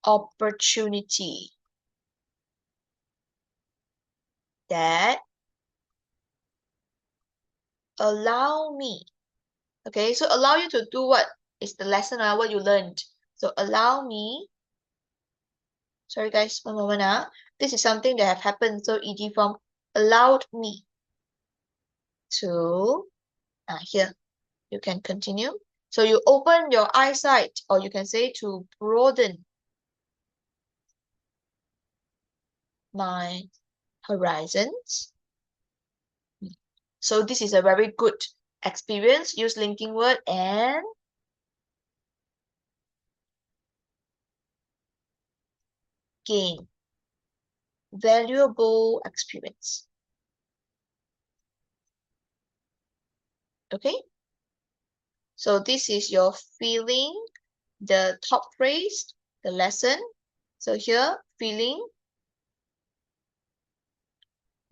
opportunity that allow me. Okay, so allow you to do what is the lesson or what you learned. So allow me. Sorry guys, one moment. This is something that have happened. So ed form allowed me to here. You can continue. So you open your eyesight, or you can say to broaden my horizons. So this is a very good experience. Use linking word and gain valuable experience. Okay, so this is your feeling, the top phrase, the lesson. So here, feeling,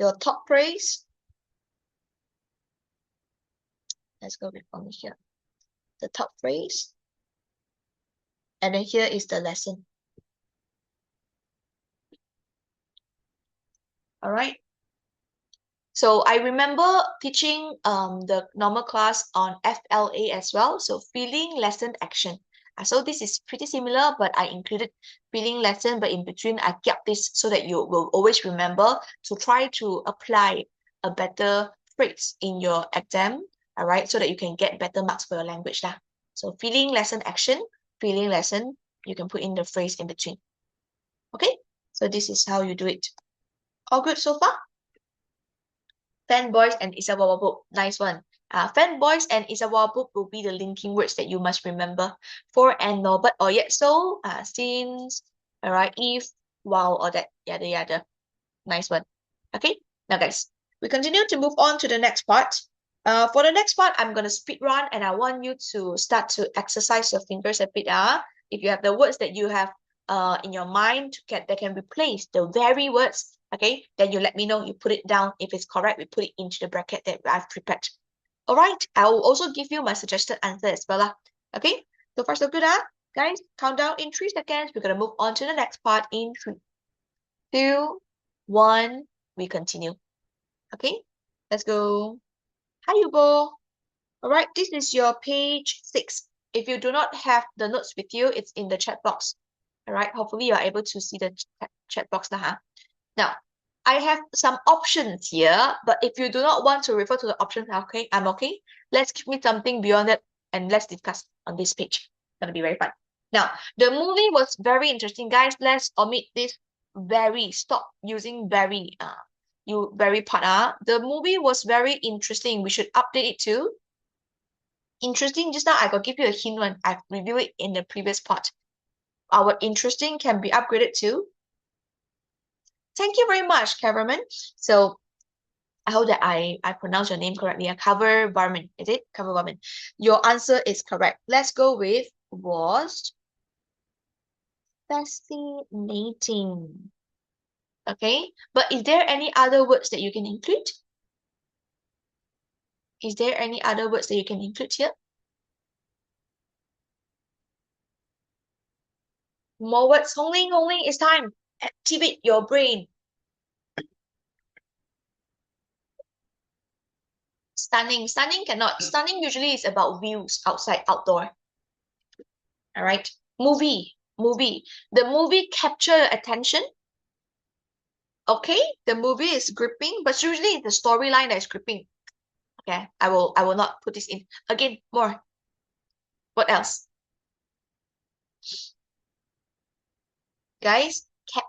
your top phrase. Let's go with from here. The top phrase. And then here is the lesson. All right. So I remember teaching the normal class on FLA as well. So feeling, lesson, action. So this is pretty similar, but I included feeling lesson, but in between I kept this so that you will always remember to try to apply a better phrase in your exam, all right, so that you can get better marks for your language lah. So feeling, lesson, action, feeling, lesson, you can put in the phrase in between. Okay, so this is how you do it. All good so far? Fanboys and Isawawa book. Nice one. Fanboys and Isawawa book will be the linking words that you must remember. For and no, but or yet so, since, all right, if, while, or that, yada yada. Nice one. Okay, now guys, we continue to move on to the next part. For the next part, I'm gonna speed run and I want you to start to exercise your fingers a bit. If you have the words that you have in your mind that can replace the very words, okay, then you let me know, you put it down. If it's correct, we put it into the bracket that I've prepared. All right, I will also give you my suggested answer as well. Okay, so far so good, guys. Countdown in 3 seconds. We're gonna move on to the next part in 3, 2, 1. We continue. Okay, let's go. Hi, Hugo. All right, this is your page 6. If you do not have the notes with you, it's in the chat box. All right, hopefully you are able to see the chat box now. Now, I have some options here, but if you do not want to refer to the options, okay, I'm okay. Let's give me something beyond that and let's discuss on this page. It's gonna be very fun. Now, the movie was very interesting, guys. Let's omit this very. Stop using very. You very part. The movie was very interesting. We should update it to interesting. Just now I got give you a hint when I've reviewed it in the previous part. our interesting can be upgraded to. Thank you very much, cameraman. So I hope that I pronounce your name correctly. Cover Varman, is it? Cover Varman. Your answer is correct. Let's go with was fascinating. Okay, but is there any other words that you can include? Is there any other words that you can include here? More words. Hongling, Hongling, it's time. Activate your brain. Stunning. Stunning cannot. Stunning usually is about views outside, outdoor. All right. Movie. Movie. The movie capture attention. Okay. The movie is gripping, but usually it's the storyline that is gripping. Okay. I will not put this in. Again, more. What else? Guys, cap.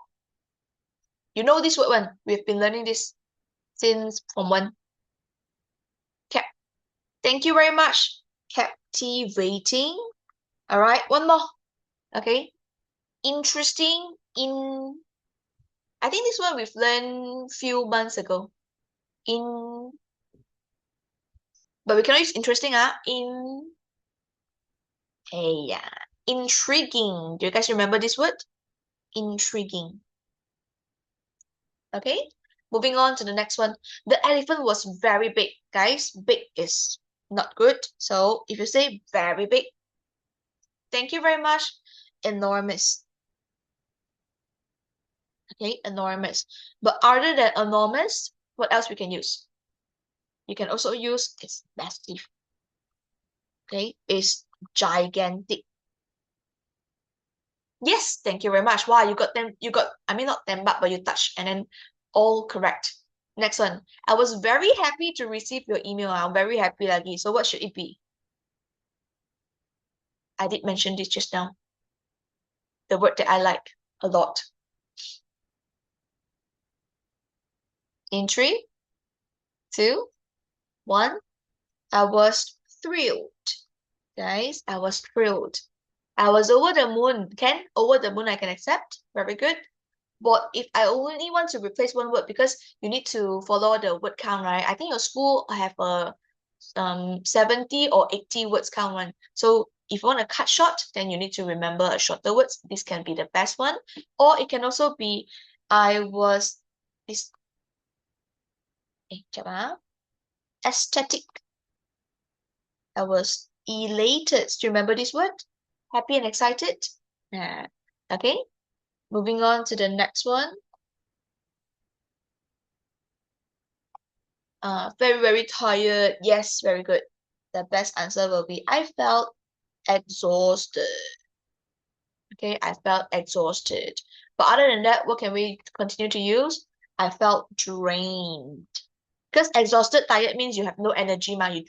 You know this word one. We've been learning this since Form 1. Cap. Thank you very much. Captivating. All right. One more. Okay. Interesting. I think this one we've learned few months ago. But we cannot use interesting, hey, yeah. Intriguing. Do you guys remember this word? Intriguing. Okay, moving on to the next one. The elephant was very big, guys. Big is not good. So if you say very big, thank you very much. Enormous. Okay, enormous. But other than enormous, what else we can use? You can also use it's massive. Okay, it's gigantic. Yes, thank you very much. Wow, you got them. You got, I mean, not tembak, but you touched, and then all correct. Next one. I was very happy to receive your email. I'm very happy lagi. So what should it be? I did mention this just now. The word that I like a lot. In three, two, one. I was thrilled. Guys, I was thrilled. I was over the moon. Can over the moon I can accept. Very good. But if I only want to replace one word, because you need to follow the word count, right? I think your school have a 70 or 80 words count one. So if you want to cut short, then you need to remember a shorter words. This can be the best one. Or it can also be I was this aesthetic. I was elated. Do you remember this word? Happy and excited? Yeah. Okay. Moving on to the next one. Very, very tired. Yes, very good. The best answer will be I felt exhausted. Okay, I felt exhausted. But other than that, what can we continue to use? I felt drained. Because exhausted, tired means you have no energy, you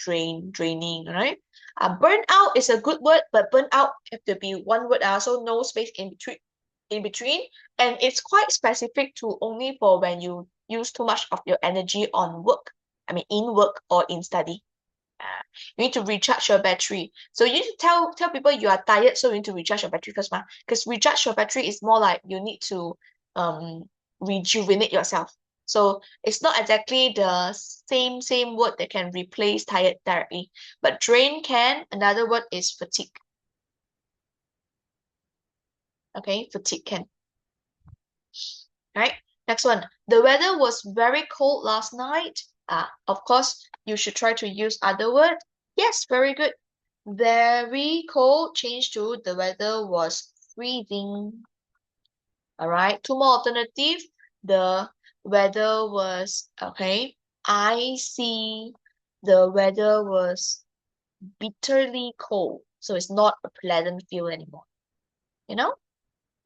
draining, right? Burnout is a good word, but burnout have to be one word, so no space in between. And it's quite specific to only for when you use too much of your energy on work. I mean, in work or in study. You need to recharge your battery. So you need to tell people you are tired, so you need to recharge your battery first, because recharge your battery is more like you need to um rejuvenate yourself. So it's not exactly the same word that can replace tired directly, but drain can. Another word is fatigue. Okay, fatigue can. Right. Next one. The weather was very cold last night. Of course, you should try to use other word. Yes, very good. Very cold changed to the weather was freezing. All right. Two more alternative. The weather was okay. Icy. The weather was bitterly cold. So it's not a pleasant feel anymore. You know?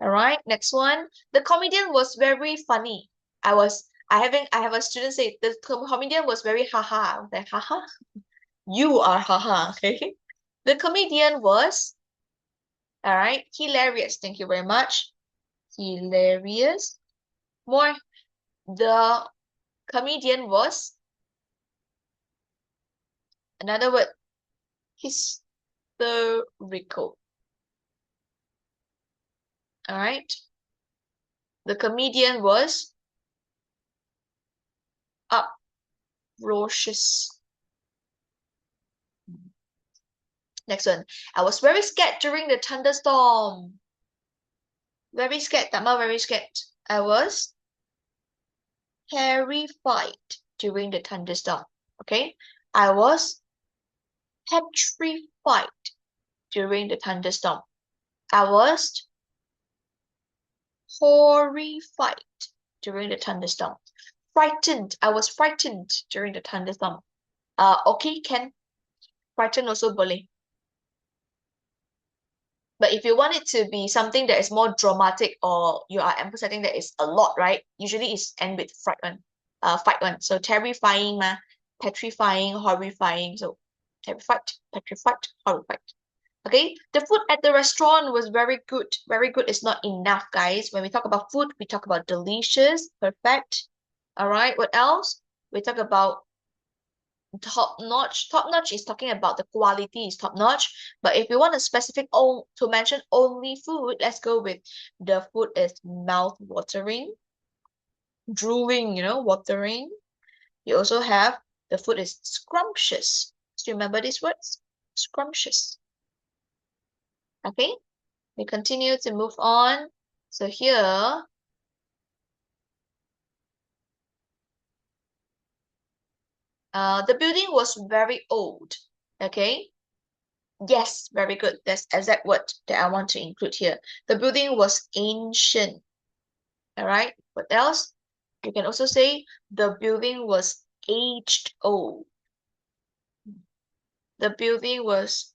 All right, next one. The comedian was very funny. I have a student say the comedian was very haha. I was like, haha, you are haha, okay? The comedian was, all right, hilarious. Thank you very much. Hilarious. More. The comedian was, another word, hysterical. All right. The comedian was uproarious. Next one. I was very scared during the thunderstorm. Very scared. Tama, very scared. I was terrified during the thunderstorm. Okay. I was petrified during the thunderstorm. I was horrified during the thunderstorm. Frightened. I was frightened during the thunderstorm. Okay, can. Frightened also boleh. But if you want it to be something that is more dramatic or you are emphasizing that it's a lot, right? Usually it's end with fight one. So terrifying, petrifying, horrifying. So terrified, petrified, horrified. Okay, the food at the restaurant was very good. Very good is not enough, guys. When we talk about food, we talk about delicious, perfect. All right, what else? We talk about top notch. Top notch is talking about the quality is top notch. But if you want a specific to mention only food, let's go with the food is mouth watering, drooling, watering. You also have the food is scrumptious. Do you remember these words? Scrumptious. Okay, we continue to move on. So here, the building was very old. Okay. Yes, very good. That's exact word that I want to include here. The building was ancient. All right. What else? You can also say the building was aged old. The building was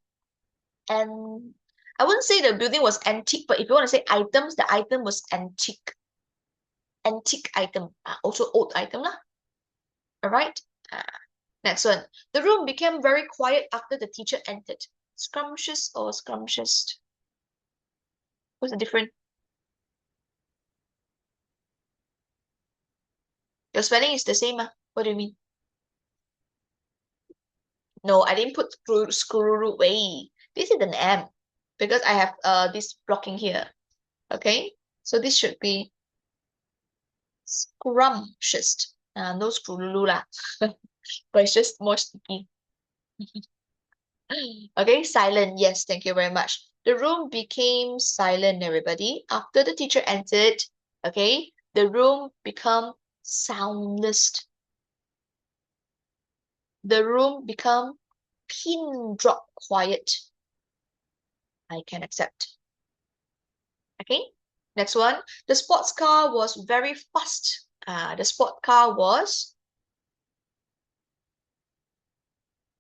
and I wouldn't say the building was antique, but if you want to say items, the item was antique. Antique item. Also old item lah. All right. Next one. The room became very quiet after the teacher entered. Scrumptious or scrumptious? What's the difference? Your spelling is the same, What do you mean? No, I didn't put screw way. This is an M because I have this blocking here. Okay, so this should be scrumptious. No screw lah, but it's just more sticky. Okay, silent. Yes, thank you very much. The room became silent, everybody. After the teacher entered, okay, the room become soundless. The room become pin drop quiet. I can accept. Okay, next one. The sports car was very fast. The sports car was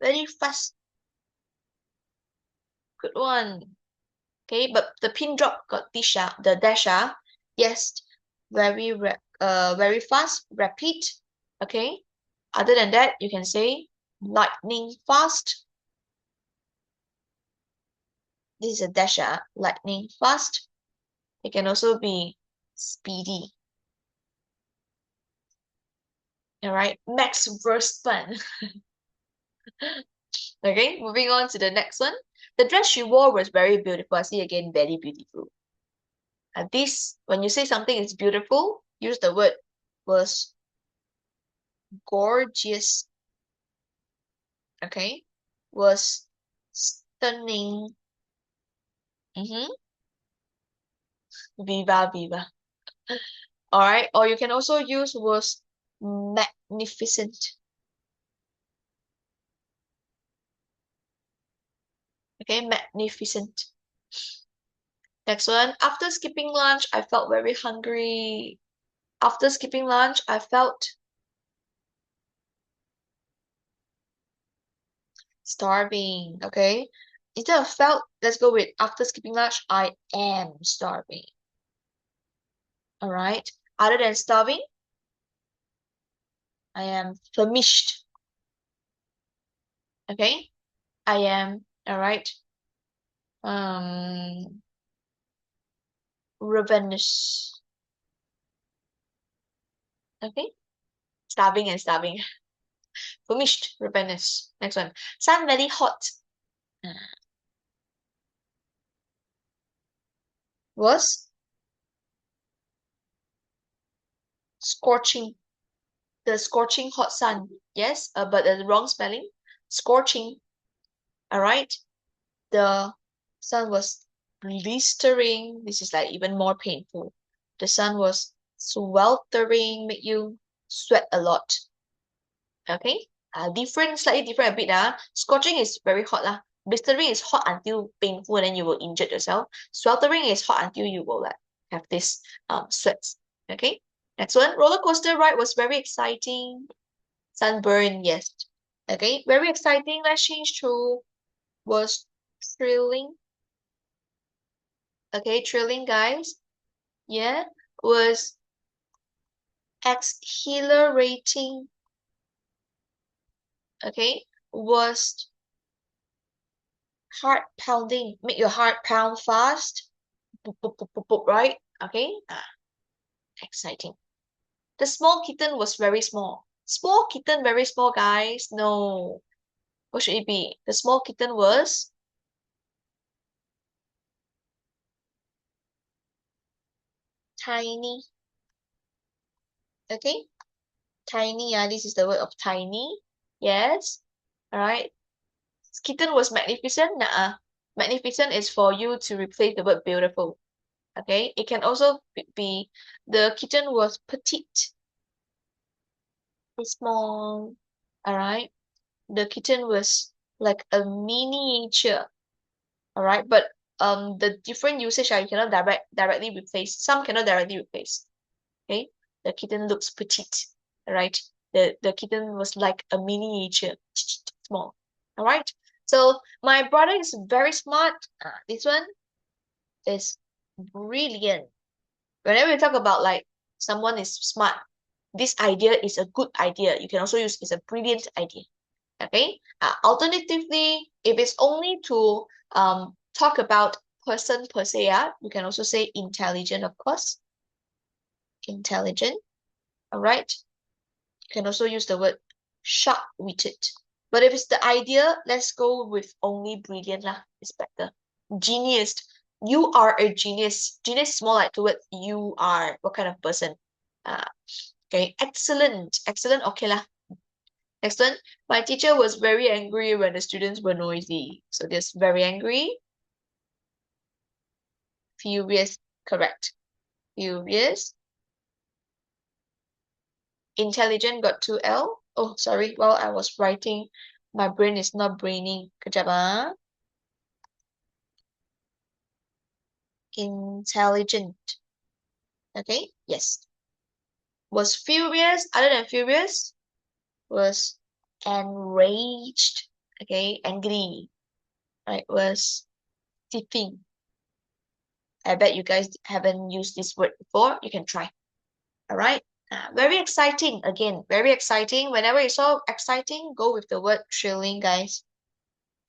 very fast. Good one. Okay, but the pin drop got the dash. Yes, very fast, rapid. Okay. Other than that, you can say lightning fast. This is a dash. Lightning fast. It can also be speedy. All right, Max Verstappen. Okay, moving on to the next one. The dress she wore was very beautiful. I see again, very beautiful. This, when you say something is beautiful, use the word was gorgeous. Okay, was stunning. Viva, viva. All right, or you can also use was magnificent. Okay, magnificent. Next one. After skipping lunch, I felt very hungry. After skipping lunch, I felt starving. Okay. Instead of felt, let's go with after skipping lunch, I am starving. All right. Other than starving, I am famished. Okay. I am, all right. Ravenous. Okay. Starving and starving. Famished, ravenous. Next one. Sun very hot. Was Scorching. The scorching hot sun. Yes, but the wrong spelling. Scorching. All right. The sun was blistering. This is like even more painful. The sun was sweltering, make you sweat a lot. Okay. Slightly different a bit. Scorching is very hot lah. Blistering is hot until painful and then you will injure yourself. Sweltering is hot until you will like have this sweats. Okay. Next one, roller coaster ride was very exciting. Sunburn, yes. Okay, very exciting. Let's change to was thrilling. Okay, thrilling, guys. Yeah, was exhilarating. Okay, was heart pounding. Make your heart pound fast. Boop, boop, boop, boop, boop, right? Okay, exciting. The small kitten was very small. Small kitten, very small, guys. No. What should it be? The small kitten was tiny. Okay, tiny. This is the word of tiny. Yes. All right. Kitten was magnificent. Nah. Magnificent is for you to replace the word beautiful. Okay. It can also be the kitten was petite. Small. All right. The kitten was like a miniature. All right. But the different usage you cannot directly replace. Some cannot directly replace. Okay. The kitten looks petite. All right. The kitten was like a miniature. Small. All right. So my brother is very smart. This one is brilliant. Whenever you talk about like someone is smart, this idea is a good idea. You can also use it's a brilliant idea. Okay. Alternatively, if it's only to talk about person per se, you can also say intelligent, of course. Intelligent. All right. You can also use the word sharp-witted. But if it's the idea, let's go with only brilliant lah. It's better. Genius. You are a genius. Genius is more like towards you are what kind of person. Okay. Excellent. Excellent. Okay lah. Next one. My teacher was very angry when the students were noisy. So this very angry. Furious. Correct. Furious. Intelligent got 2L. Oh, sorry. While I was writing, my brain is not braining. Kejap. Intelligent. Okay, yes. Was furious, other than furious, was enraged. Okay, angry. Right, was tipping. I bet you guys haven't used this word before. You can try. All right. Very exciting. Again, very exciting. Whenever you saw exciting, go with the word thrilling, guys.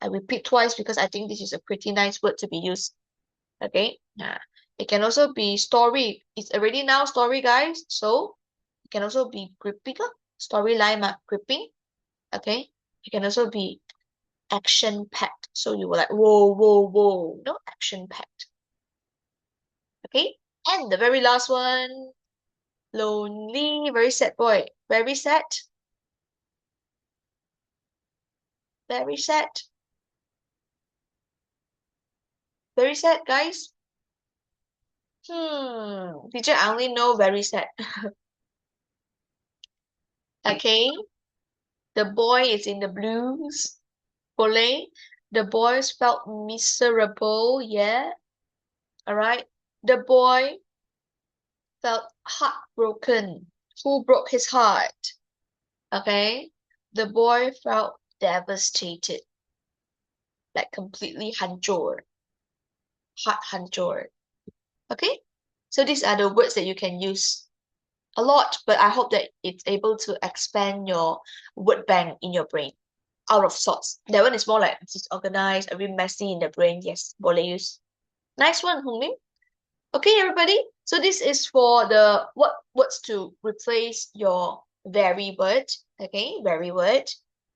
I repeat twice because I think this is a pretty nice word to be used. Okay. It can also be story. It's already now story, guys. So it can also be gripping. Storyline, gripping. Okay. It can also be action-packed. So you were like, whoa, whoa, whoa. No, action-packed. Okay. And the very last one, lonely, very sad boy. Very sad. Very sad. Very sad, guys. Teacher, I only know very sad. Okay. The boy is in the blues. Boleh. The boys felt miserable. Yeah. All right. The boy felt heartbroken. Who broke his heart? Okay. The boy felt devastated. Like completely hancur. Heart hancur. Okay. So these are the words that you can use a lot, but I hope that it's able to expand your word bank in your brain. Out of sorts. That one is more like disorganized, a bit messy in the brain. Yes, boleh use. Nice one, Hongmin. Okay, everybody. So this is for the what words to replace your very word. Okay, very word.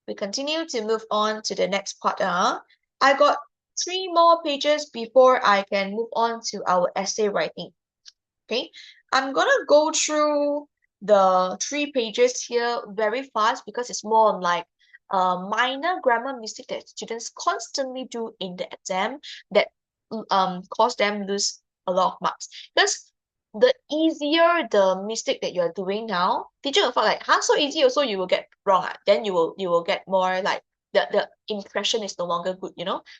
We continue to move on to the next part. I got 3 more pages before I can move on to our essay writing. Okay, I'm gonna go through the 3 pages here very fast because it's more on like minor grammar mistake that students constantly do in the exam that cause them lose a lot of marks. Because the easier the mistake that you're doing now, teacher will feel like, huh, so easy also you will get wrong. Then you will get more like the impression is no longer good,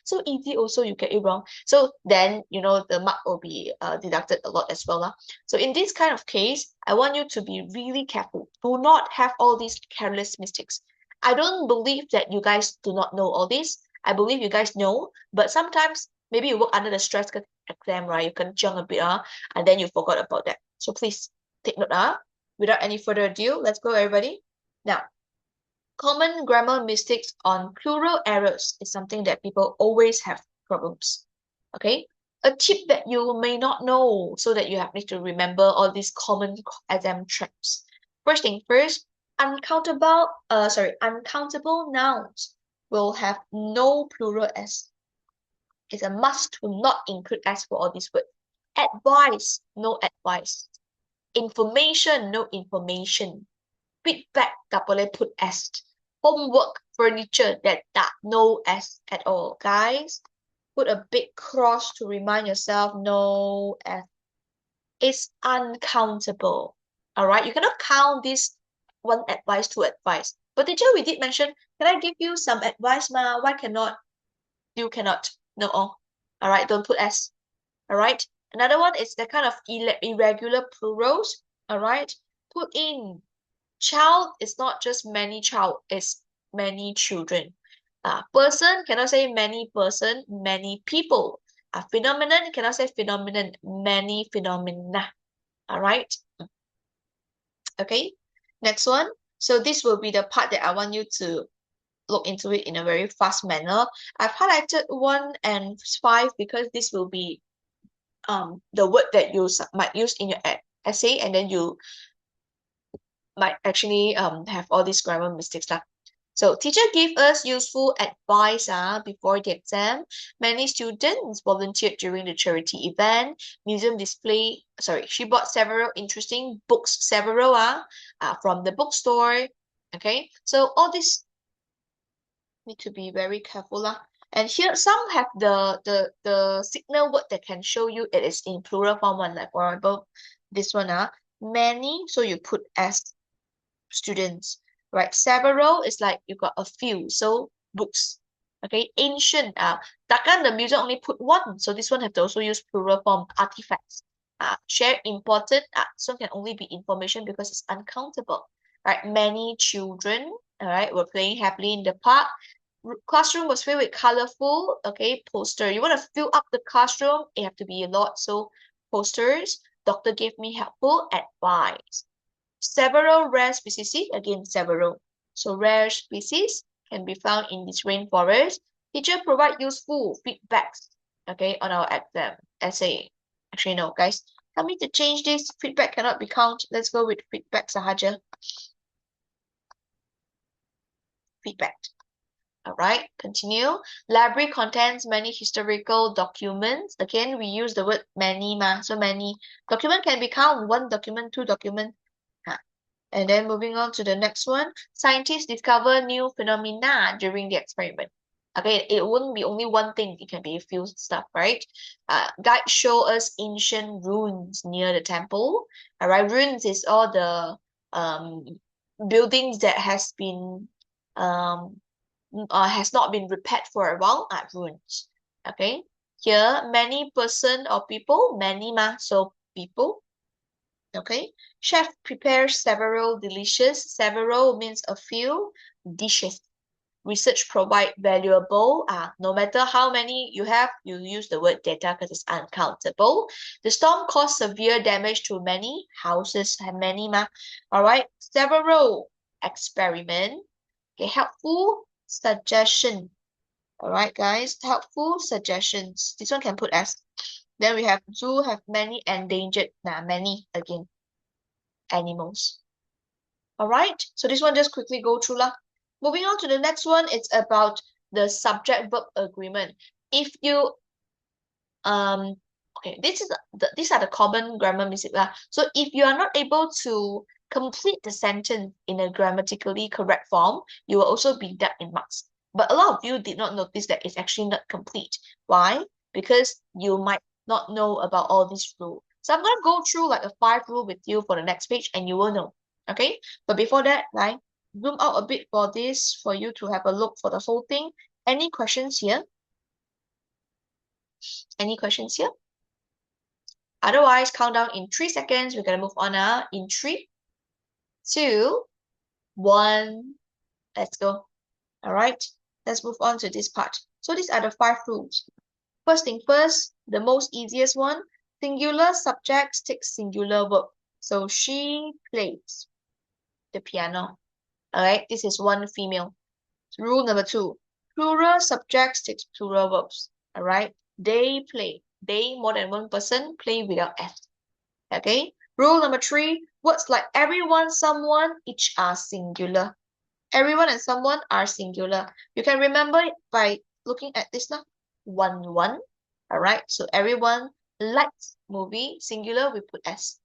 So easy also you get it wrong. So then, the mark will be deducted a lot as well. So in this kind of case, I want you to be really careful. Do not have all these careless mistakes. I don't believe that you guys do not know all this. I believe you guys know, but sometimes maybe you work under the stress exam, right? You can jump a bit, and then you forgot about that. So please take note, Without any further ado, let's go, everybody. Now, common grammar mistakes on plural errors is something that people always have problems. Okay? A tip that you may not know so that you need to remember all these common exam traps. First thing first, uncountable nouns will have no plural s. It's a must to not include s for all these words. Advice, no advice. Information, no information. Feedback, tak boleh put s. Homework, furniture, that no s at all. Guys, put a big cross to remind yourself, no s. It's uncountable. All right, you cannot count this one advice, two advice. But teacher, we did mention, can I give you some advice, ma? Why cannot? You cannot. No. All right, don't put s. All right. Another one is the kind of irregular plurals. All right, put in child is not just many child, it's many children. Person cannot say many person, many people. Phenomenon cannot say phenomenon, many phenomena. All right. Okay. Next one. So this will be the part that I want you to look into it in a very fast manner. I've highlighted 1 and 5 because this will be the word that you might use in your essay, and then you might actually have all these grammar mistakes lah. So teacher gave us useful advice before the exam. Many students volunteered during the charity event, museum display. Sorry, she bought several interesting books, from the bookstore. Okay, so all this need to be very careful lah. And here some have the signal word that can show you it is in plural form one. Like for example, this one many. So you put as students, right? Several is like you got a few, so books. Okay, ancient. Takkan the museum only put one, so this one have to also use plural form, artifacts. Share important. This one can only be information because it's uncountable. Right, many children. All right, were playing happily in the park. Classroom was filled with colorful, okay, poster. You want to fill up the classroom, it have to be a lot. So posters. Doctor gave me helpful advice. Several rare species, again, several. So rare species can be found in this rainforest. Teacher provide useful feedbacks, okay, on our exam essay. Actually, no, guys. Help me to change this. Feedback cannot be counted. Let's go with feedback sahaja. Feedback. All right, continue. Library contains many historical documents. Again, we use the word many, so many. Document can be counted. 1 document, 2 document. And then moving on to the next one, scientists discover new phenomena during the experiment. Okay, it wouldn't be only one thing, it can be a few stuff, right? Guide show us ancient ruins near the temple. All right, ruins is all the buildings that has not been repaired for a while at ruins. Okay, here many person or people, many so people. Okay, chef prepares several delicious. Several means a few dishes. Research provide valuable. No matter how many you have, you use the word data because it's uncountable. The storm caused severe damage to many houses. Have many All right, several experiment. Okay, helpful suggestion. All right, guys, helpful suggestions. This one can put as. Then we have zoo have many endangered. Many again. Animals. All right, so this one just quickly go through lah. Moving on to the next one, it's about the subject verb agreement. If you okay, these are the common grammar mistakes lah. So if you are not able to complete the sentence in a grammatically correct form, you will also be deduct in marks. But a lot of you did not notice that it's actually not complete. Why? Because you might not know about all these rules. So I'm going to go through like a 5 rule with you for the next page and you will know. Okay? But before that, like, zoom out a bit for this for you to have a look for the whole thing. Any questions here? Any questions here? Otherwise, count down in 3 seconds. We're going to move on now. In 3, 2, 1. Let's go. All right. Let's move on to this part. So these are the 5 rules. First thing first, the most easiest one, singular subjects take singular verb. So she plays the piano. All right. This is one female. Rule number 2, plural subjects take plural verbs. All right. They play. They, more than one person, play without S. Okay. Rule number 3, words like everyone, someone, each are singular. Everyone and someone are singular. You can remember it by looking at this now. One. All right. So everyone likes movie. Singular, we put S.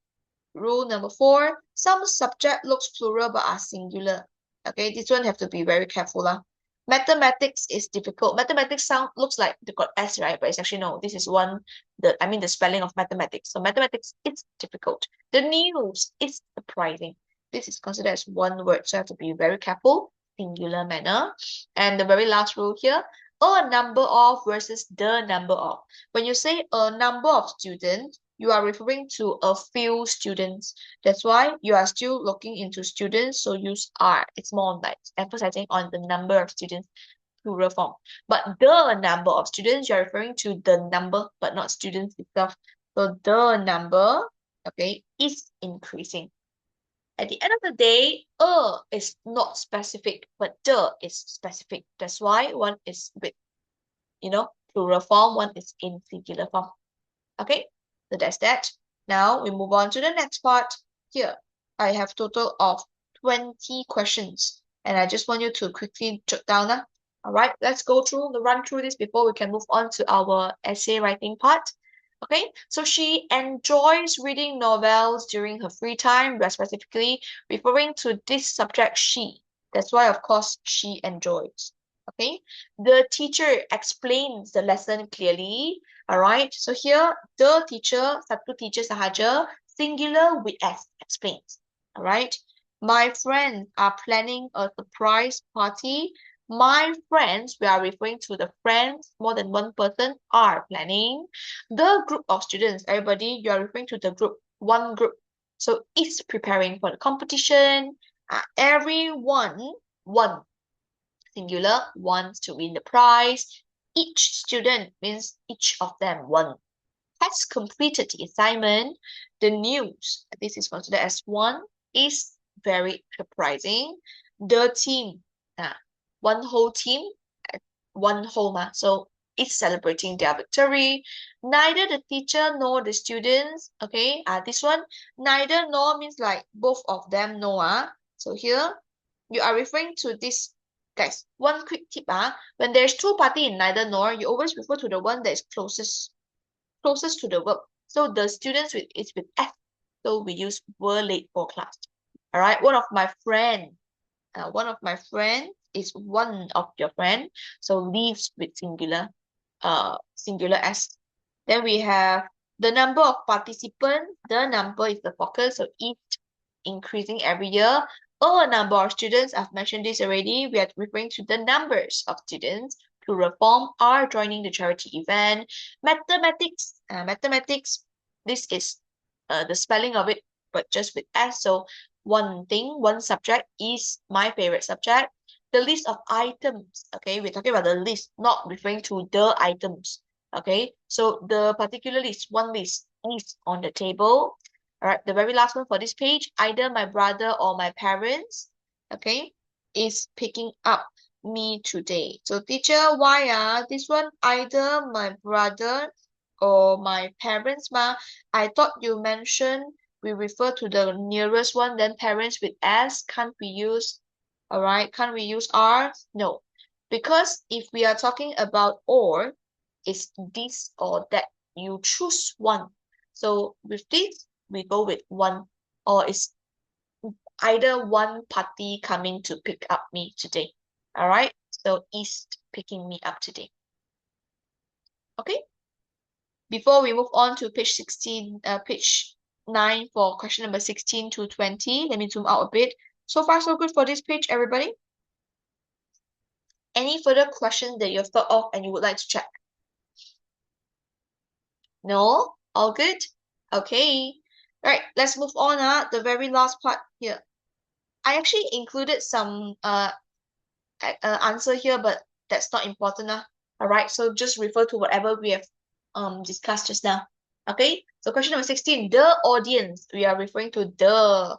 Rule number 4, some subject looks plural but are singular. Okay, this one have to be very careful. Mathematics is difficult. Mathematics looks like they got S, right? But it's actually no. This is the spelling of mathematics. So mathematics is difficult. The news is surprising. This is considered as one word, so you have to be very careful. Singular manner. And the very last rule here, a number of versus the number of. When you say a number of students, you are referring to a few students. That's why you are still looking into students, so use are. It's more like emphasizing on the number of students, plural form. But the number of students, you're referring to the number, but not students itself. So the number, okay, is increasing. At the end of the day, is not specific, but the is specific. That's why one is with, plural form, one is in singular form. Okay, so that's that. Now we move on to the next part. Here, I have total of 20 questions, and I just want you to quickly jot down. All right, let's go through run through this before we can move on to our essay writing part. Okay, so she enjoys reading novels during her free time. We are specifically referring to this subject, she. That's why, of course, she enjoys. Okay, the teacher explains the lesson clearly. All right, so here, the teacher, satu teacher sahaja, singular with S, explains. All right, my friends are planning a surprise party. My friends, we are referring to the friends, more than one person are planning. The group of students, everybody, you are referring to the group, one group. So it's preparing for the competition. Everyone, one, singular, wants to win the prize. Each student means each of them, one, has completed the assignment. The news, this is considered as one, is very surprising. The team, one whole team, one whole so it's celebrating their victory. Neither the teacher nor the students, okay, this one, neither nor means like both of them know. So here, you are referring to this, guys. One quick tip, when there's two party in neither nor, you always refer to the one that is closest to the verb. So the students is with F, so we use were late for class. All right, one of my friends is one of your friend, so leaves with singular S. Then we have the number of participants. The number is the focus, so each increasing every year. A number of students, I've mentioned this already. We are referring to the numbers of students. Plural form are joining the charity event. Mathematics, this is the spelling of it, but just with S. So one thing, one subject is my favorite subject. The list of items, okay, we're talking about the list, not referring to the items, okay? So the particular list, one list is on the table. All right, the very last one for this page, either my brother or my parents, okay, is picking up me today. So teacher, why this one, either my brother or my parents, I thought you mentioned we refer to the nearest one, then parents with S, can't we use, all right, can't we use R? No, because if we are talking about or, it's this or that, you choose one. So with this, we go with one, or it's either one party coming to pick up me today. All right, so East picking me up today. Okay. Before we move on to page 16, page 9 for question number 16 to 20, let me zoom out a bit. So far, so good for this page, everybody. Any further questions that you've thought of and you would like to check? No? All good? Okay. Right, let's move on. The very last part here. I actually included some answer here, but that's not important. All right, so just refer to whatever we have discussed just now. Okay, so question number 16, the audience. We are referring to the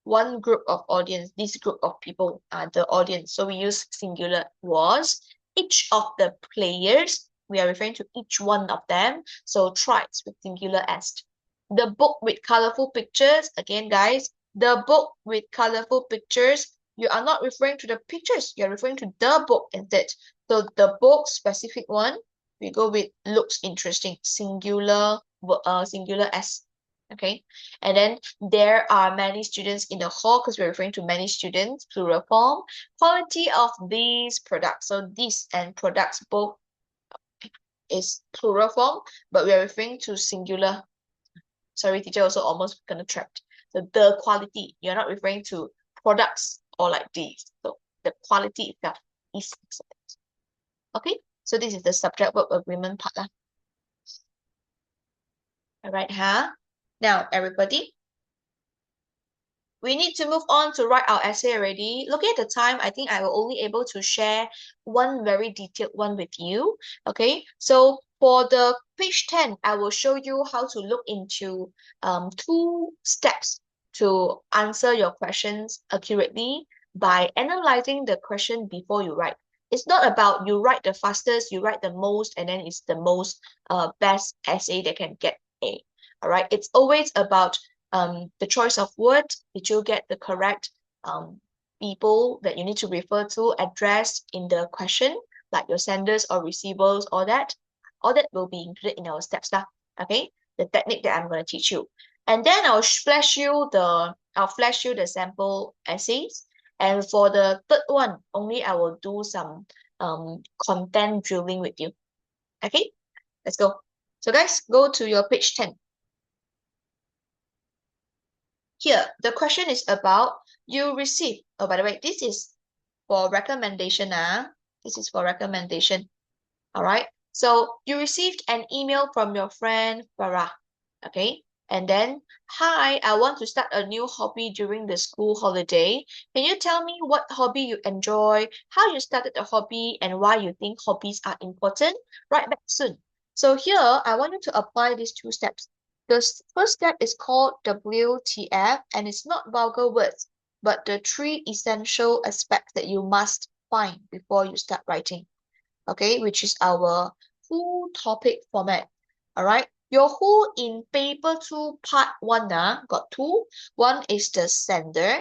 one group of audience, this group of people are the audience. So we use singular was. Each of the players, we are referring to each one of them. So tribes with singular est. The book with colorful pictures, again guys, the book with colorful pictures, you are not referring to the pictures, you're referring to the book instead. So the book, specific one, we go with looks interesting, singular s. Okay, and then there are many students in the hall because we're referring to many students, plural form. Quality of these products, so these and products both is plural form, but we're referring to singular. Sorry, teacher also almost gonna trapped. So the quality, you're not referring to products or like these. So the quality itself is excellent. Okay, so this is the subject verb agreement part. All right, Now, everybody, we need to move on to write our essay already. Looking at the time, I think I will only able to share one very detailed one with you. Okay, so for the page 10, I will show you how to look into 2 steps to answer your questions accurately by analyzing the question before you write. It's not about you write the fastest, you write the most, and then it's the most best essay that can get A. All right, it's always about the choice of word. Did you get the correct people that you need to refer to addressed in the question, like your senders or receivers, all that will be included in our steps lah. Okay, the technique that I'm going to teach you, and then I'll flash you the sample essays, and for the third one only I will do some content drilling with you. Okay, let's go. So guys, go to your page 10. Here, the question is about you receive. Oh, by the way, this is for recommendation. This is for recommendation. All right. So you received an email from your friend Farah. Okay. And then, hi, I want to start a new hobby during the school holiday. Can you tell me what hobby you enjoy, how you started the hobby, and why you think hobbies are important? Write back soon. So here, I want you to apply these 2 steps. The first step is called WTF, and it's not vulgar words, but the 3 essential aspects that you must find before you start writing. Okay, which is our who topic format. All right, your who in paper 2 part 1 got 2. One is the sender,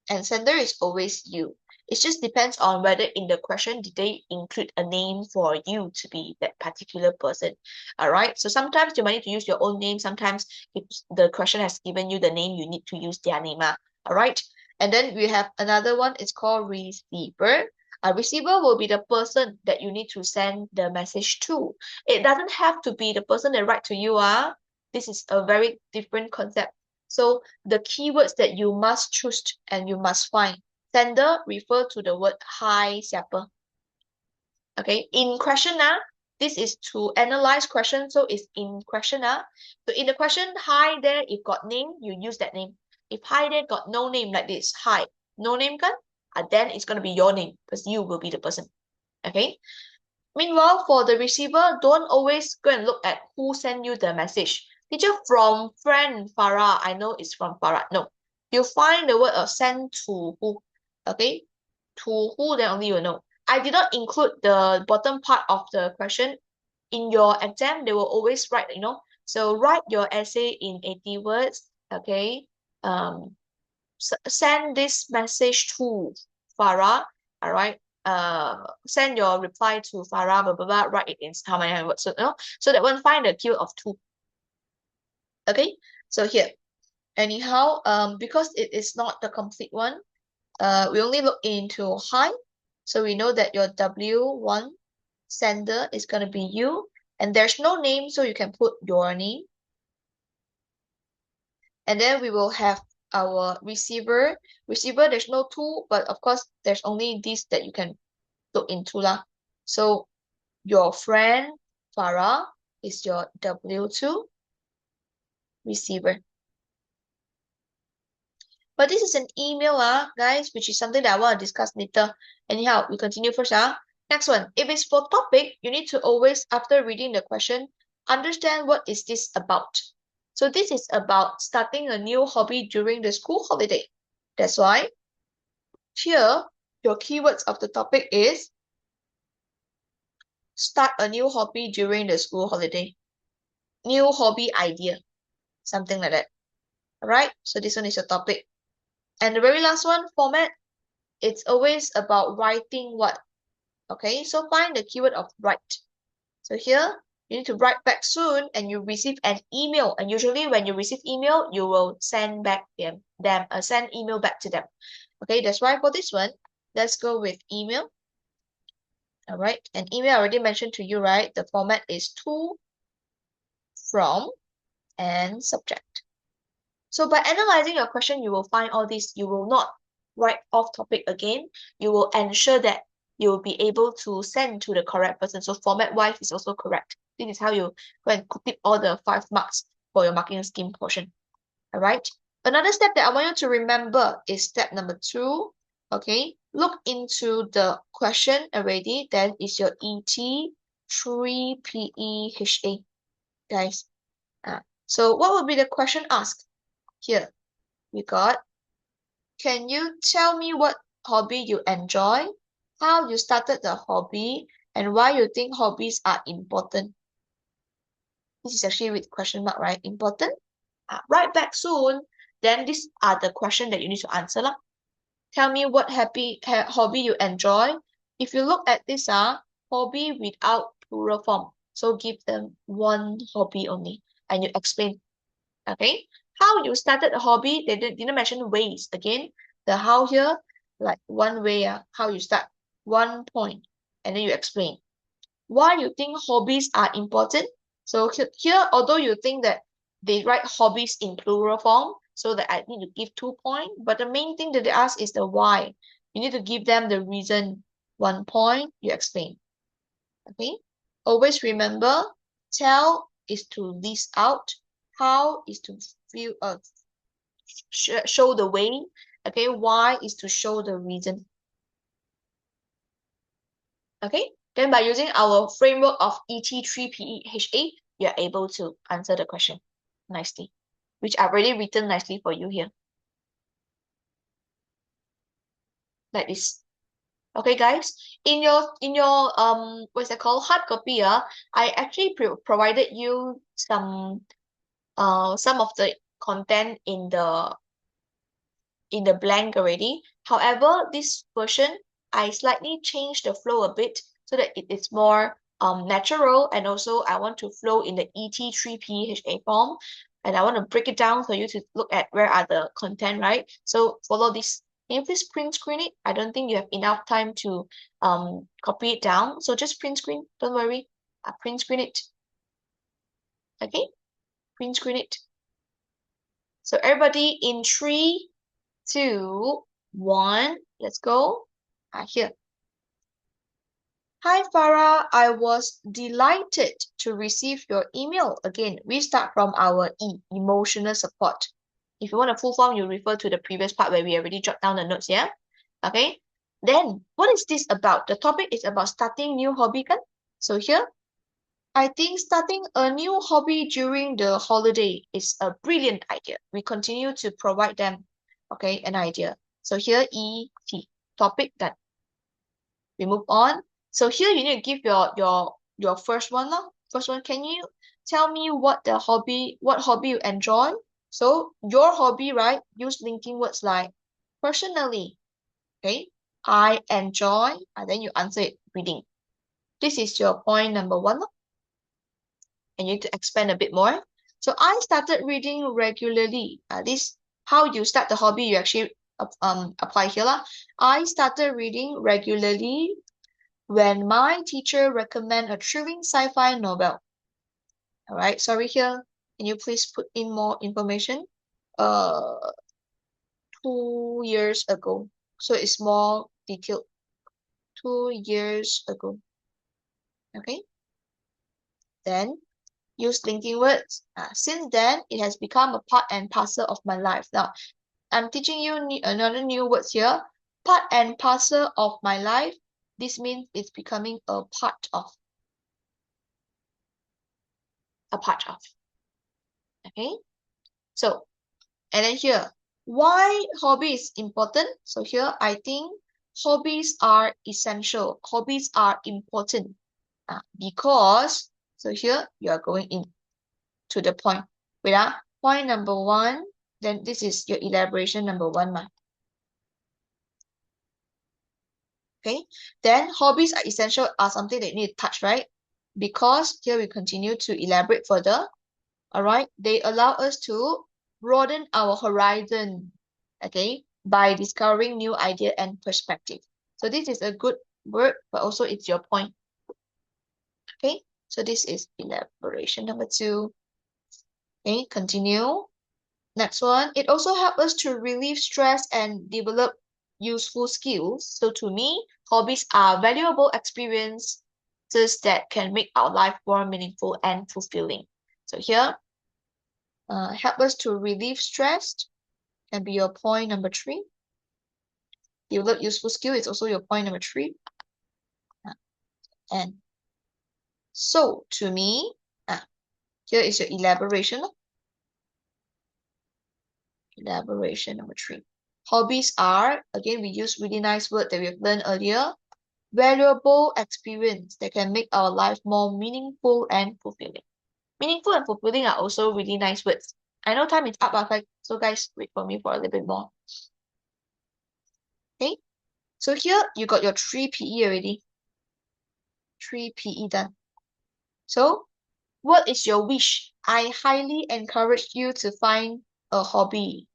and sender is always you. It just depends on whether in the question did they include a name for you to be that particular person. All right, so sometimes you might need to use your own name. Sometimes if the question has given you the name, you need to use their name. All right, and then we have another one. It's called receiver. A receiver will be the person that you need to send the message to. It doesn't have to be the person that write to you. This is a very different concept. So the keywords that you must choose and you must find. Sender, refer to the word hi, siapa. Okay, in question this is to analyze question, so it's in question So in the question, hi there, if got name, you use that name. If hi there got no name like this, hi, no name kan? Then it's going to be your name because you will be the person. Okay. Meanwhile, for the receiver, don't always go and look at who sent you the message. Teacher, from friend Farah, I know it's from Farah. No, you find the word of send to who. Okay, to who, then only you know. I did not include the bottom part of the question. In your exam, they will always write, so write your essay in 80 words. Okay. Send this message to Farah. All right. Send your reply to Farah, blah, blah, blah, write it in how many words, so that one find the keyword of 2. Okay, so here, Anyhow, because it is not the complete one, we only look into hi. So we know that your W1 sender is going to be you, and there's no name, so you can put your name. And then we will have our receiver. Receiver, there's no tool, but of course, there's only this that you can look into lah. So your friend, Farah, is your W2 receiver. But this is an email, guys, which is something that I want to discuss later. Anyhow, we continue first. Next one. If it's for topic, you need to always, after reading the question, understand what is this about. So this is about starting a new hobby during the school holiday. That's why here, your keywords of the topic is start a new hobby during the school holiday. New hobby idea. Something like that. Alright, so this one is your topic. And the very last one, format, it's always about writing what. Okay, so find the keyword of write. So here, you need to write back soon and you receive an email. And usually when you receive email, you will send back send email back to them. Okay, that's why for this one, let's go with email. All right, and email I already mentioned to you, right? The format is to, from, and subject. So by analyzing your question, you will find all this. You will not write off topic again. You will ensure that you will be able to send to the correct person. So format-wise is also correct. This is how you go and complete all the 5 marks for your marking scheme portion. All right. Another step that I want you to remember is step number 2. Okay. Look into the question already. Then is your ET 3 PEHA, guys. So what would be the question asked? Here, we got, can you tell me what hobby you enjoy, how you started the hobby, and why you think hobbies are important? This is actually with question mark, right? Important. Write back soon. Then these are the questions that you need to answer lah. Tell me what hobby you enjoy. If you look at this, hobby without plural form. So give them one hobby only, and you explain. Okay. How you started a hobby, they didn't mention ways. Again, the how here, like one way, how you start, 1 point, and then you explain. Why you think hobbies are important? So here, although you think that they write hobbies in plural form, so that I need to give 2 points, but the main thing that they ask is the why. You need to give them the reason. 1 point, you explain. Okay? Always remember, tell is to list out, how is to show the way. Okay, why is to show the reason. Okay, then by using our framework of ET3PEHA, you're able to answer the question nicely, which I've already written nicely for you here. Like this. Okay, guys, in your what's that called, hard copy, I actually provided you some of the content in the blank already. However, this version, I slightly changed the flow a bit so that it is more natural, and also I want to flow in the ET3PHA form, and I want to break it down for you to look at where are the content, right? So follow this. Can you please print screen it? I don't think you have enough time to copy it down, so just print screen, don't worry. Print screen it. Okay, print screen it. So everybody in 3, 2, 1, let's go. Here. Hi Farah, I was delighted to receive your email. Again, we start from our emotional support. If you want a full form, you refer to the previous part where we already jot down the notes, yeah? Okay. Then, what is this about? The topic is about starting new hobby, kan? So here, I think starting a new hobby during the holiday is a brilliant idea. We continue to provide them, okay, an idea. So here, ET, topic done. We move on. So here you need to give your first one now. First one, can you tell me what hobby you enjoy? So your hobby, right? Use linking words like personally. Okay, I enjoy, and then you answer it reading. This is your point number 1. And you need to expand a bit more. So I started reading regularly. This how you start the hobby, you actually apply here lah. I started reading regularly when my teacher recommended a thrilling sci-fi novel. All right, sorry here. Can you please put in more information? 2 years ago. So it's more detailed. 2 years ago. Okay. Then use linking words. Since then, it has become a part and parcel of my life. Now, I'm teaching you another new words here. Part and parcel of my life. This means it's becoming a part of. A part of. Okay. So, and then here, why hobby is important? So here, I think hobbies are essential. Hobbies are important. Because, so here, you are going in to the point. Wait, point number one, then this is your elaboration number one. Okay, then hobbies are essential are something that you need to touch, right? Because here we continue to elaborate further. All right, they allow us to broaden our horizon, okay, by discovering new idea and perspective. So this is a good word, but also it's your point. Okay, so this is elaboration number two. Okay, continue. Next one, it also helps us to relieve stress and develop useful skills. So to me, hobbies are valuable experiences that can make our life more meaningful and fulfilling. So here, help us to relieve stress can be your point number three. Develop useful skill is also your point number three. And so to me, here is your elaboration. Elaboration number three. Hobbies are, again, we use really nice word that we've learned earlier, valuable experience that can make our life more meaningful and fulfilling. Meaningful and fulfilling are also really nice words. I know time is up, so guys, wait for me for a little bit more. Okay, so here you got your 3 PE already. 3 PE done. So, what is your wish? I highly encourage you to find a hobby.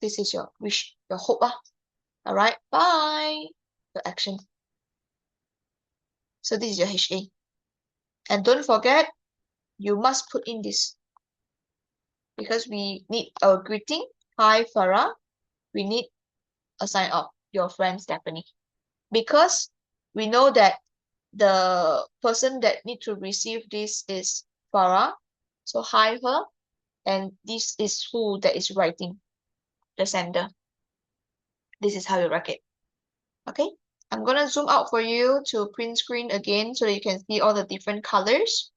This is your wish, your hope. All right, bye. Your action. So this is your HA. And don't forget, you must put in this. Because we need a greeting. Hi, Farah. We need a sign off. Your friend, Stephanie. Because we know that the person that need to receive this is Farah. So hi her. And this is who that is writing. The sender. This is how you write it. Okay. I'm going to zoom out for you to print screen again so that you can see all the different colors.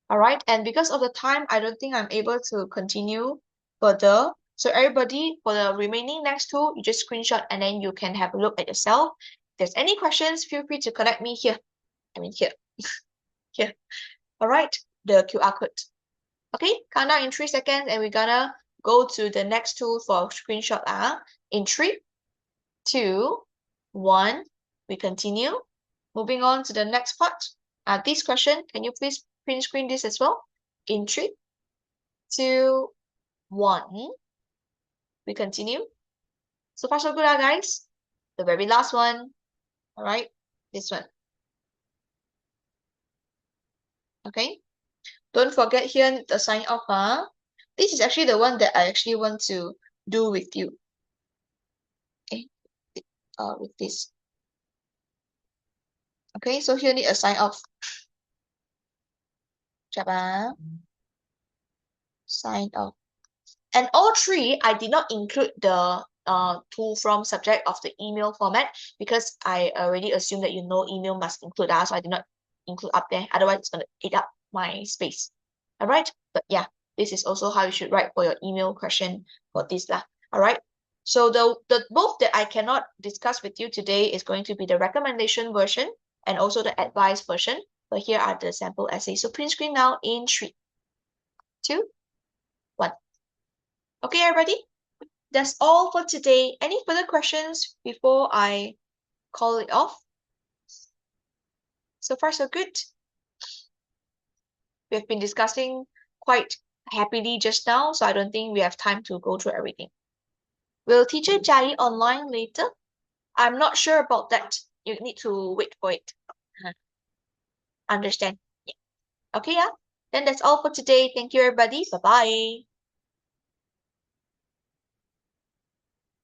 All right. And because of the time, I don't think I'm able to continue further. So everybody, for the remaining next two, you just screenshot and then you can have a look at yourself. If there's any questions, feel free to connect me here. I mean here. Here. All right. The QR code. Okay. Count down in 3 seconds and we're gonna go to the next tool for screenshot. In 3, 2, 1. We continue. Moving on to the next part. This question, can you please print screen this as well? In 3, 2, 1. We continue. So far so good, guys. The very last one. All right, this one. Okay. Don't forget here the sign off. This is actually the one that I actually want to do with you. Okay. With this. Okay, so here need a sign off. Sign off. And all three, I did not include the to from subject of the email format because I already assume that you know email must include so I did not include up there. Otherwise, it's going to eat up my space. All right, but yeah, this is also how you should write for your email question for this lah. All right. So the both that I cannot discuss with you today is going to be the recommendation version and also the advice version. But here are the sample essays. So print screen now in 3, 2, 1. Okay, everybody. That's all for today. Any further questions before I call it off? So far, so good. We have been discussing quite happily just now, so I don't think we have time to go through everything. Will teacher Jai online later? I'm not sure about that. You need to wait for it. Understand? Yeah. Okay, yeah. Then that's all for today. Thank you, everybody. Bye-bye.